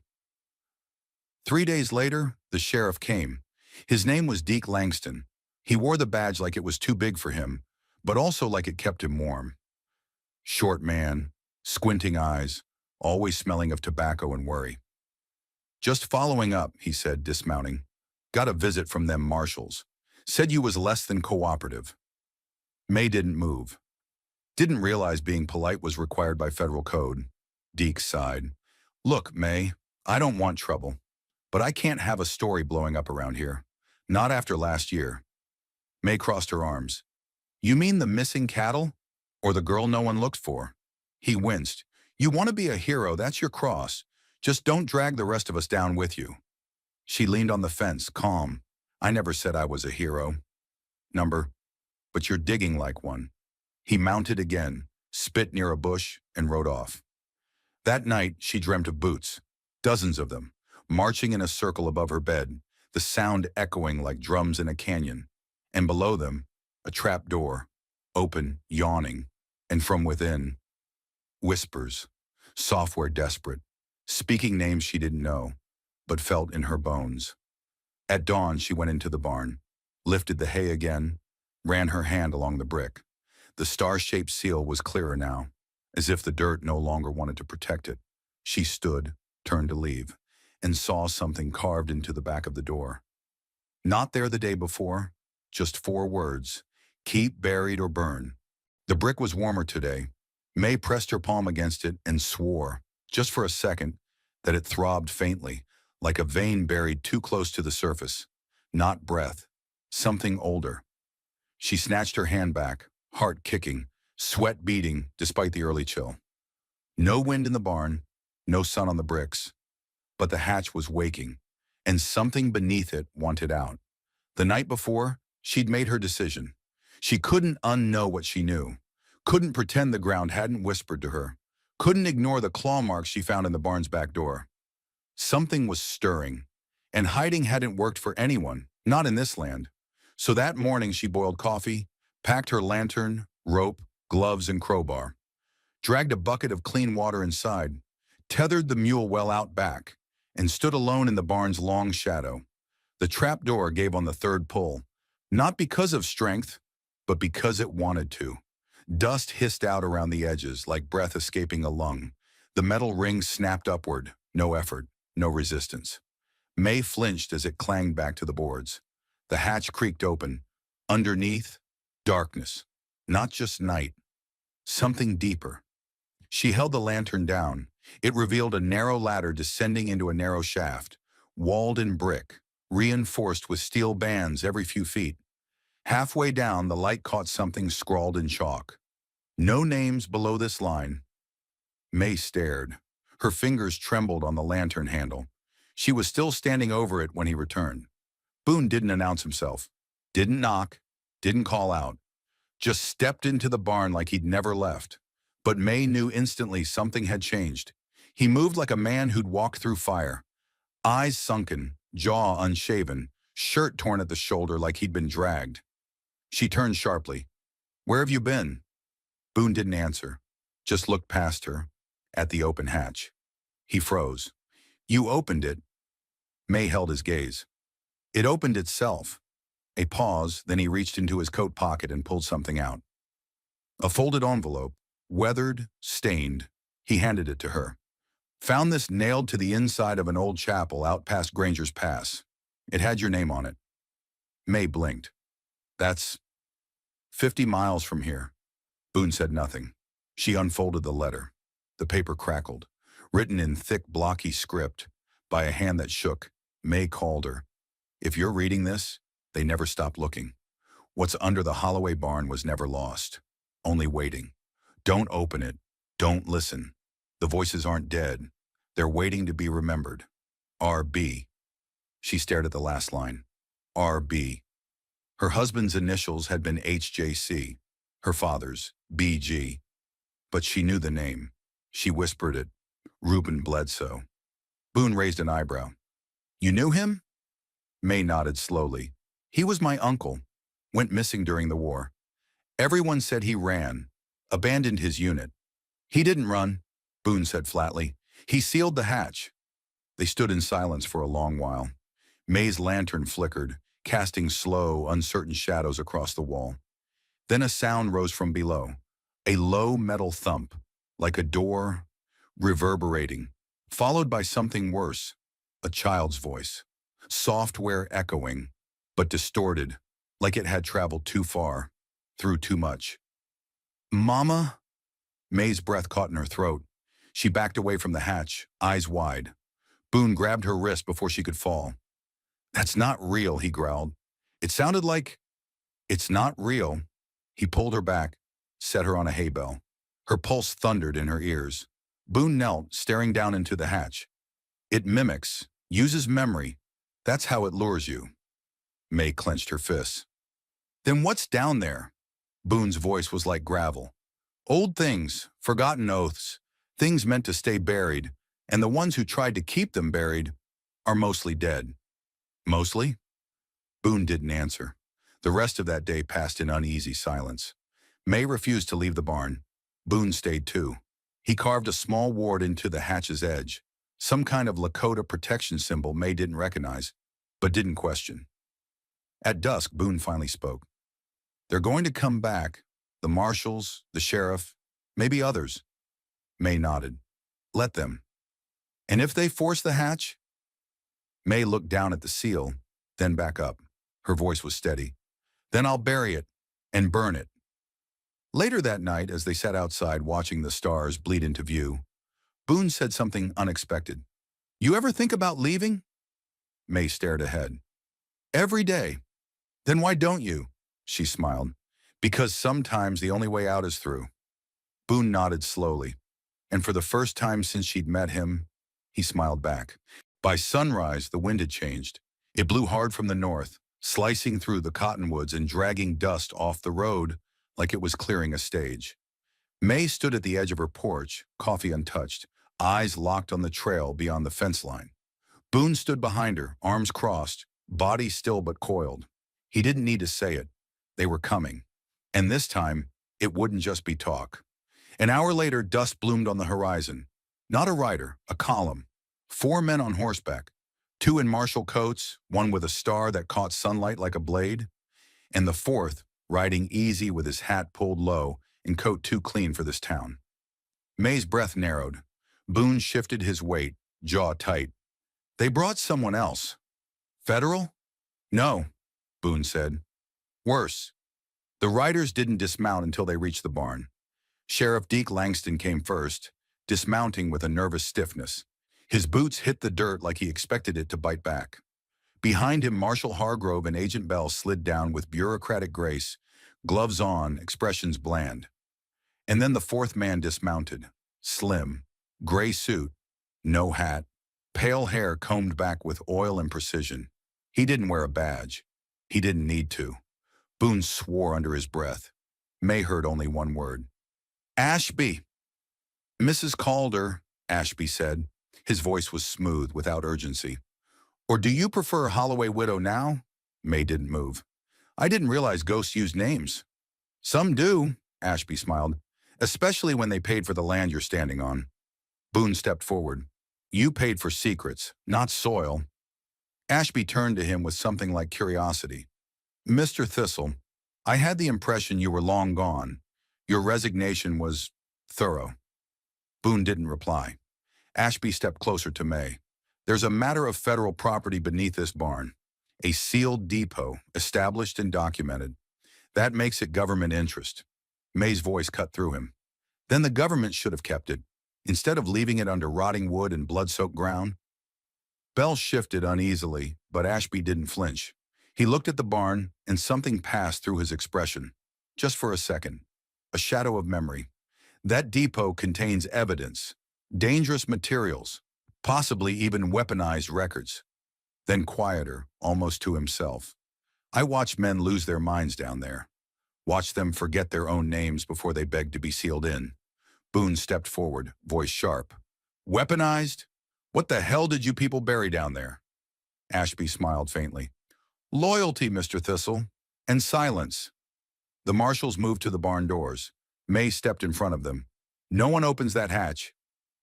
3 days later, the sheriff came. His name was Deke Langston. He wore the badge like it was too big for him, but also like it kept him warm. Short man, squinting eyes, always smelling of tobacco and worry. Just following up, he said, dismounting. Got a visit from them marshals. Said you was less than cooperative. May didn't move. Didn't realize being polite was required by federal code. Deke sighed. Look, May, I don't want trouble, but I can't have a story blowing up around here. Not after last year. May crossed her arms. You mean the missing cattle? Or the girl no one looked for? He winced. You want to be a hero, that's your cross. Just don't drag the rest of us down with you. She leaned on the fence, calm. I never said I was a hero. But you're digging like one. He mounted again, spit near a bush, and rode off. That night, she dreamt of boots, dozens of them, marching in a circle above her bed, the sound echoing like drums in a canyon. And below them, a trap door, open, yawning, and from within, whispers, software desperate, speaking names she didn't know, but felt in her bones. At dawn, she went into the barn, lifted the hay again, ran her hand along the brick. The star-shaped seal was clearer now, as if the dirt no longer wanted to protect it. She stood, turned to leave, and saw something carved into the back of the door. Not there the day before, just 4 words, keep buried or burn. The brick was warmer today. May pressed her palm against it and swore, just for a second, that it throbbed faintly, like a vein buried too close to the surface. Not breath, something older. She snatched her hand back, heart kicking, sweat beating despite the early chill. No wind in the barn, no sun on the bricks. But the hatch was waking, and something beneath it wanted out. The night before, she'd made her decision. She couldn't unknow what she knew. Couldn't pretend the ground hadn't whispered to her. Couldn't ignore the claw marks she found in the barn's back door. Something was stirring, and hiding hadn't worked for anyone, not in this land. So that morning she boiled coffee, packed her lantern, rope, gloves, and crowbar, dragged a bucket of clean water inside, tethered the mule well out back, and stood alone in the barn's long shadow. The trap door gave on the third pull, not because of strength, but because it wanted to. Dust hissed out around the edges like breath escaping a lung. The metal ring snapped upward, no effort, no resistance. May flinched as it clanged back to the boards. The hatch creaked open. Underneath, darkness. Not just night. Something deeper. She held the lantern down. It revealed a narrow ladder descending into a narrow shaft, walled in brick, reinforced with steel bands every few feet. Halfway down, the light caught something scrawled in chalk. No names below this line. May stared. Her fingers trembled on the lantern handle. She was still standing over it when he returned. Boone didn't announce himself, didn't knock, didn't call out. Just stepped into the barn like he'd never left. But May knew instantly something had changed. He moved like a man who'd walked through fire. Eyes sunken, jaw unshaven, shirt torn at the shoulder like he'd been dragged. She turned sharply. "Where have you been?" Boone didn't answer, just looked past her, at the open hatch. He froze. "You opened it." May held his gaze. It opened itself. A pause, then he reached into his coat pocket and pulled something out. A folded envelope, weathered, stained. He handed it to her. "Found this nailed to the inside of an old chapel out past Granger's Pass. It had your name on it." May blinked. "That's 50 miles from here." Boone said nothing. She unfolded the letter. The paper crackled. Written in thick, blocky script, by a hand that shook, May called her. "If you're reading this, they never stopped looking. What's under the Holloway barn was never lost. Only waiting. Don't open it. Don't listen. The voices aren't dead. They're waiting to be remembered. R.B." She stared at the last line. R.B. Her husband's initials had been H.J.C., her father's, B.G. But she knew the name. She whispered it. Reuben Bledsoe. Boone raised an eyebrow. "You knew him?" May nodded slowly. "He was my uncle. Went missing during the war. Everyone said he ran. Abandoned his unit. He didn't run," Boone said flatly. "He sealed the hatch." They stood in silence for a long while. May's lantern flickered, casting slow, uncertain shadows across the wall. Then a sound rose from below. A low metal thump, like a door, reverberating, followed by something worse, a child's voice. Software echoing, but distorted, like it had traveled too far, through too much. "Mama?" May's breath caught in her throat. She backed away from the hatch, eyes wide. Boone grabbed her wrist before she could fall. "That's not real," he growled. "It sounded like—" "It's not real." He pulled her back, set her on a hay bale. Her pulse thundered in her ears. Boone knelt, staring down into the hatch. "It mimics, uses memory. That's how it lures you." May clenched her fists. "Then what's down there?" Boone's voice was like gravel. "Old things, forgotten oaths, things meant to stay buried, and the ones who tried to keep them buried are mostly dead." "Mostly?" Boone didn't answer. The rest of that day passed in uneasy silence. May refused to leave the barn. Boone stayed too. He carved a small wart into the hatch's edge, some kind of Lakota protection symbol May didn't recognize, but didn't question. At dusk, Boone finally spoke. "They're going to come back, the marshals, the sheriff, maybe others." May nodded. "Let them." "And if they force the hatch?" May looked down at the seal, then back up. Her voice was steady. "Then I'll bury it and burn it." Later that night, as they sat outside watching the stars bleed into view, Boone said something unexpected. "You ever think about leaving?" May stared ahead. "Every day." "Then why don't you?" She smiled. "Because sometimes the only way out is through." Boone nodded slowly, and for the first time since she'd met him, he smiled back. By sunrise, the wind had changed. It blew hard from the north, slicing through the cottonwoods and dragging dust off the road like it was clearing a stage. May stood at the edge of her porch, coffee untouched, eyes locked on the trail beyond the fence line. Boone stood behind her, arms crossed, body still but coiled. He didn't need to say it. They were coming. And this time, it wouldn't just be talk. An hour later, dust bloomed on the horizon. Not a rider, a column. 4 men on horseback, 2 in martial coats, one with a star that caught sunlight like a blade, and the fourth riding easy with his hat pulled low and coat too clean for this town. May's breath narrowed. Boone shifted his weight, jaw tight. They brought someone else. Federal? No, Boone said. Worse. The riders didn't dismount until they reached the barn. Sheriff Deke Langston came first, dismounting with a nervous stiffness. His boots hit the dirt like he expected it to bite back. Behind him, Marshal Hargrove and Agent Bell slid down with bureaucratic grace, gloves on, expressions bland. And then the fourth man dismounted. Slim, gray suit, no hat, pale hair combed back with oil and precision. He didn't wear a badge. He didn't need to. Boone swore under his breath. May heard only one word. Ashby. Mrs. Calder, Ashby said. His voice was smooth, without urgency. Or do you prefer Holloway Widow now? May didn't move. I didn't realize ghosts used names. Some do, Ashby smiled, especially when they paid for the land you're standing on. Boone stepped forward. You paid for secrets, not soil. Ashby turned to him with something like curiosity. Mr. Thistle, I had the impression you were long gone. Your resignation was thorough. Boone didn't reply. Ashby stepped closer to May. There's a matter of federal property beneath this barn. A sealed depot, established and documented. That makes it government interest. May's voice cut through him. Then the government should have kept it, instead of leaving it under rotting wood and blood-soaked ground. Bell shifted uneasily, but Ashby didn't flinch. He looked at the barn, and something passed through his expression. Just for a second. A shadow of memory. That depot contains evidence, dangerous materials, possibly even weaponized records. Then quieter, almost to himself. I watch men lose their minds down there. Watch them forget their own names before they beg to be sealed in. Boone stepped forward, voice sharp. Weaponized? What the hell did you people bury down there? Ashby smiled faintly. Loyalty, Mr. Thistle, and silence. The marshals moved to the barn doors. May stepped in front of them. No one opens that hatch.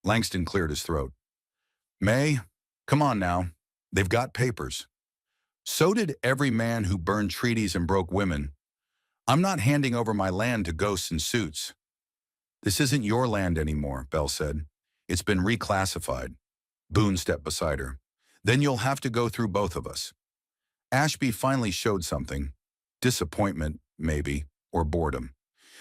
Langston cleared his throat. May, come on now. They've got papers. So did every man who burned treaties and broke women. I'm not handing over my land to ghosts in suits. This isn't your land anymore, Bell said. It's been reclassified. Boone stepped beside her. Then you'll have to go through both of us. Ashby finally showed something. Disappointment, maybe, or boredom.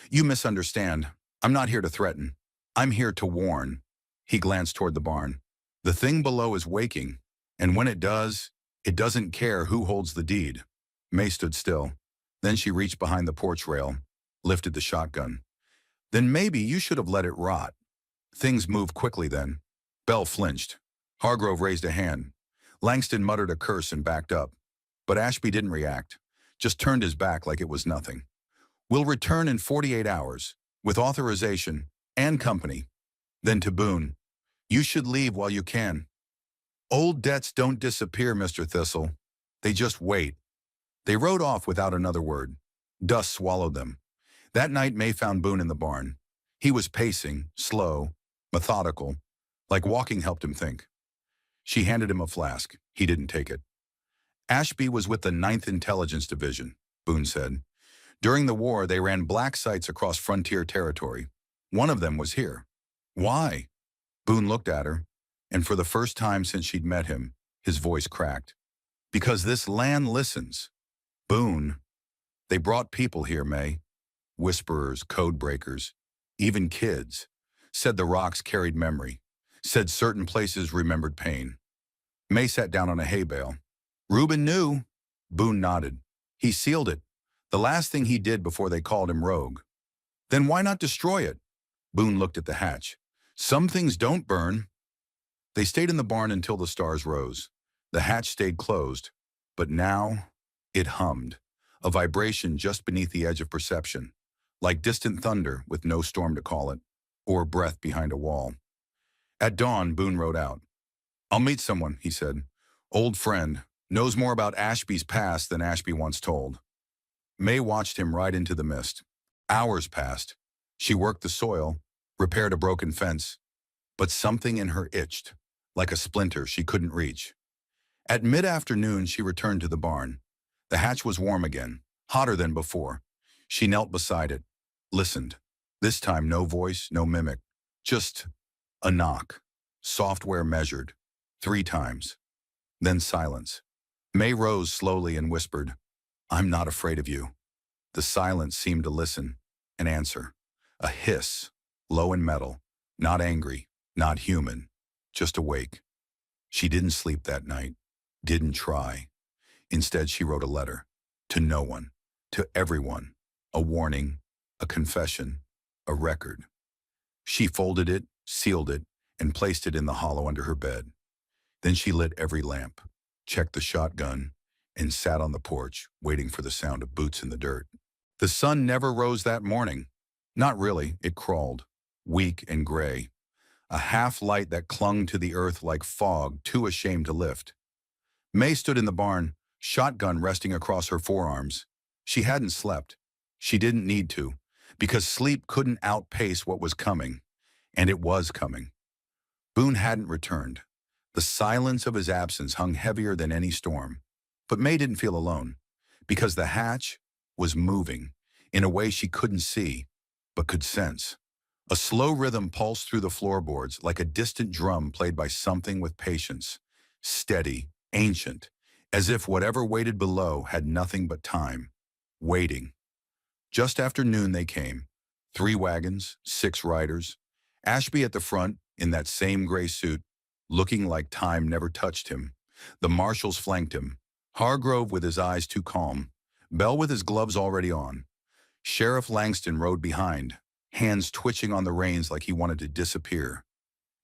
You misunderstand. I'm not here to threaten. I'm here to warn. He glanced toward the barn. The thing below is waking, and when it does, it doesn't care who holds the deed. May stood still. Then she reached behind the porch rail, lifted the shotgun. Then maybe you should have let it rot. Things moved quickly then. Bell flinched. Hargrove raised a hand. Langston muttered a curse and backed up. But Ashby didn't react, just turned his back like it was nothing. We'll return in 48 hours, with authorization and company. Then to Boone, you should leave while you can. Old debts don't disappear, Mr. Thistle. They just wait. They rode off without another word. Dust swallowed them. That night May found Boone in the barn. He was pacing, slow, methodical, like walking helped him think. She handed him a flask. He didn't take it. Ashby was with the 9th Intelligence Division, Boone said. During the war, they ran black sites across frontier territory. One of them was here. Why? Boone looked at her, and for the first time since she'd met him, his voice cracked. Because this land listens. Boone. They brought people here, May. Whisperers, code breakers, even kids. Said the rocks carried memory. Said certain places remembered pain. May sat down on a hay bale. Reuben knew. Boone nodded. He sealed it. The last thing he did before they called him rogue. Then why not destroy it? Boone looked at the hatch. Some things don't burn. They stayed in the barn until the stars rose. The hatch stayed closed, but now it hummed, a vibration just beneath the edge of perception, like distant thunder with no storm to call it, or breath behind a wall. At dawn, Boone rode out. I'll meet someone, he said. Old friend, knows more about Ashby's past than Ashby once told. May watched him ride into the mist. Hours passed. She worked the soil, repaired a broken fence, but something in her itched. like a splinter she couldn't reach. At mid-afternoon, she returned to the barn. The hatch was warm again, hotter than before. She knelt beside it, listened. This time, no voice, no mimic, just a knock. Software measured. 3 times. Then silence. May rose slowly and whispered, "I'm not afraid of you." The silence seemed to listen and answer. A hiss, low and metal, not angry, not human, just awake. She didn't sleep that night, didn't try. Instead, she wrote a letter. To no one, to everyone. A warning, a confession, a record. She folded it, sealed it, and placed it in the hollow under her bed. Then she lit every lamp, checked the shotgun, and sat on the porch, waiting for the sound of boots in the dirt. The sun never rose that morning. Not really, it crawled, weak and gray. A half-light that clung to the earth like fog, too ashamed to lift. May stood in the barn, shotgun resting across her forearms. She hadn't slept. She didn't need to, because sleep couldn't outpace what was coming. And it was coming. Boone hadn't returned. The silence of his absence hung heavier than any storm. But May didn't feel alone, because the hatch was moving in a way she couldn't see, but could sense. A slow rhythm pulsed through the floorboards like a distant drum played by something with patience, steady, ancient, as if whatever waited below had nothing but time, waiting. Just after noon they came, 3 wagons, 6 riders, Ashby at the front in that same gray suit, looking like time never touched him. The marshals flanked him, Hargrove with his eyes too calm, Bell with his gloves already on. Sheriff Langston rode behind, hands twitching on the reins like he wanted to disappear.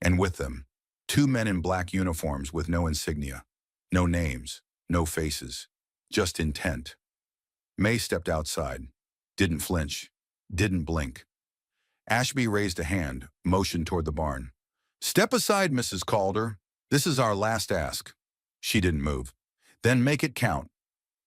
And with them, 2 men in black uniforms with no insignia, no names, no faces, just intent. May stepped outside, didn't flinch, didn't blink. Ashby raised a hand, motioned toward the barn. "Step aside, Mrs. Calder. This is our last ask." She didn't move. "Then make it count."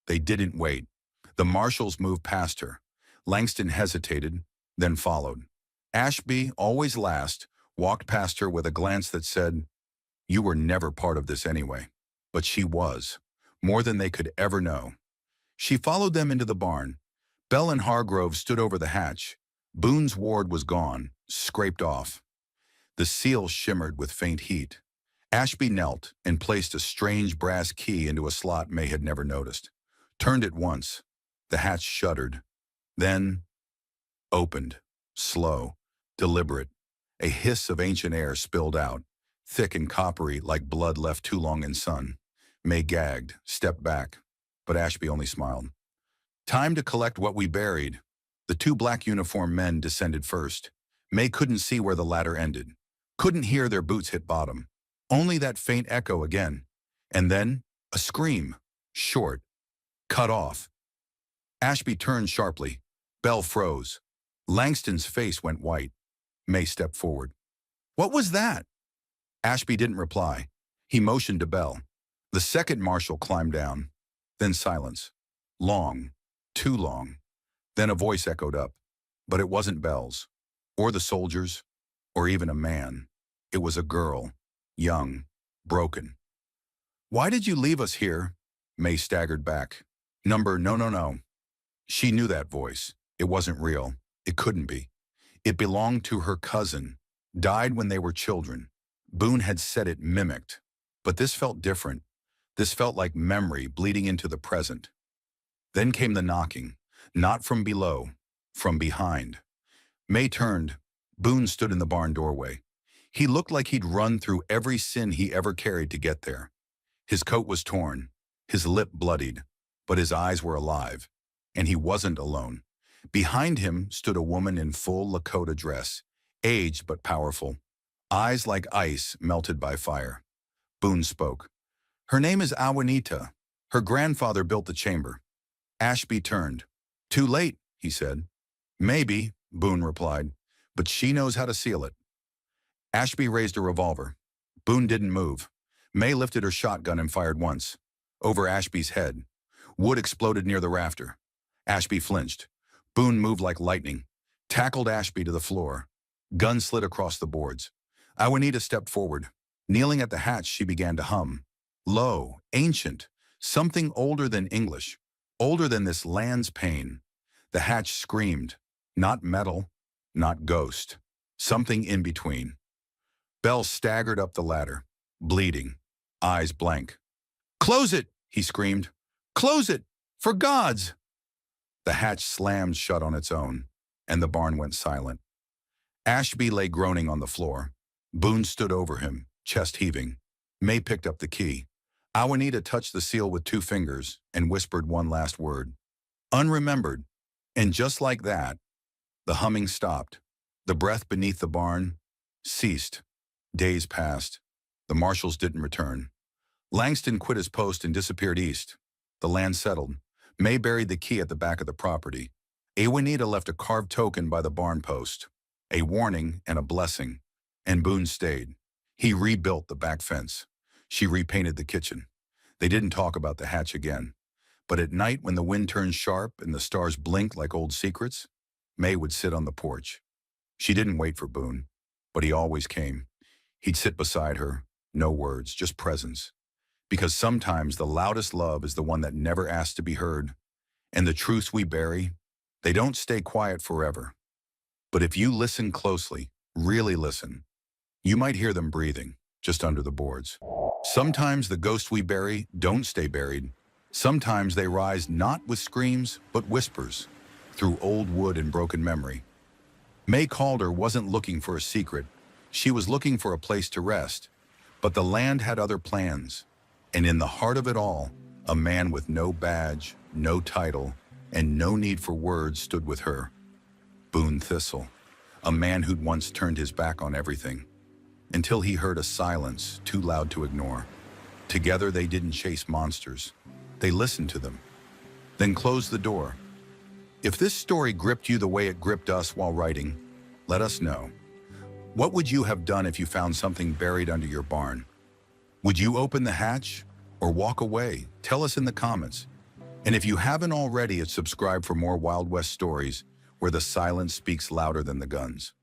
They didn't wait. The marshals moved past her. Langston hesitated, then followed. Ashby, always last, walked past her with a glance that said, "You were never part of this anyway." But she was, more than they could ever know. She followed them into the barn. Bell and Hargrove stood over the hatch. Boone's ward was gone, scraped off. The seal shimmered with faint heat. Ashby knelt and placed a strange brass key into a slot May had never noticed. Turned it once. The hatch shuddered. Then opened, slow, deliberate. A hiss of ancient air spilled out, thick and coppery like blood left too long in sun. May gagged, stepped back, but Ashby only smiled. "Time to collect what we buried." The 2 black uniformed men descended first. May couldn't see where the ladder ended, couldn't hear their boots hit bottom. Only that faint echo again. And then a scream, short, cut off. Ashby turned sharply. Bell froze. Langston's face went white. May stepped forward. "What was that?" Ashby didn't reply. He motioned to Bell. The second marshal climbed down. Then silence. Long, too long. Then a voice echoed up. But it wasn't Bell's, or the soldiers, or even a man. It was a girl, young, broken. "Why did you leave us here?" May staggered back. No. She knew that voice. It wasn't real. It couldn't be. It belonged to her cousin, died when they were children. Boone had said it mimicked. But this felt different. This felt like memory bleeding into the present. Then came the knocking, not from below, from behind. May turned. Boone stood in the barn doorway. He looked like he'd run through every sin he ever carried to get there. His coat was torn, his lip bloodied, but his eyes were alive. And he wasn't alone. Behind him stood a woman in full Lakota dress, aged but powerful, eyes like ice melted by fire. Boone spoke. "Her name is Awanita. Her grandfather built the chamber." Ashby turned. "Too late," he said. "Maybe," Boone replied, "but she knows how to seal it." Ashby raised a revolver. Boone didn't move. May lifted her shotgun and fired once. Over Ashby's head. Wood exploded near the rafter. Ashby flinched. Boone moved like lightning, tackled Ashby to the floor. Gun slid across the boards. Awanita stepped forward. Kneeling at the hatch, she began to hum. Low, ancient, something older than English, older than this land's pain. The hatch screamed, not metal, not ghost, something in between. Bell staggered up the ladder, bleeding, eyes blank. "Close it!" he screamed. "Close it! For God's!" The hatch slammed shut on its own, and the barn went silent. Ashby lay groaning on the floor. Boone stood over him, chest heaving. May picked up the key. Awanita touched the seal with 2 fingers and whispered one last word. Unremembered. And just like that, the humming stopped. The breath beneath the barn ceased. Days passed. The marshals didn't return. Langston quit his post and disappeared east. The land settled. May buried the key at the back of the property. Awanita left a carved token by the barn post, a warning and a blessing, and Boone stayed. He rebuilt the back fence. She repainted the kitchen. They didn't talk about the hatch again. But at night, when the wind turned sharp and the stars blinked like old secrets, May would sit on the porch. She didn't wait for Boone, but he always came. He'd sit beside her, no words, just presence. Because sometimes the loudest love is the one that never asks to be heard. And the truths we bury, they don't stay quiet forever. But if you listen closely, really listen, you might hear them breathing just under the boards. Sometimes the ghosts we bury don't stay buried. Sometimes they rise not with screams, but whispers, through old wood and broken memory. May Calder wasn't looking for a secret. She was looking for a place to rest. But the land had other plans. And in the heart of it all, a man with no badge, no title, and no need for words stood with her. Boone Thistle, a man who'd once turned his back on everything, until he heard a silence too loud to ignore. Together they didn't chase monsters. They listened to them, then closed the door. If this story gripped you the way it gripped us while writing, let us know. What would you have done if you found something buried under your barn? Would you open the hatch or walk away? Tell us in the comments. And if you haven't already, subscribe for more Wild West stories where the silence speaks louder than the guns.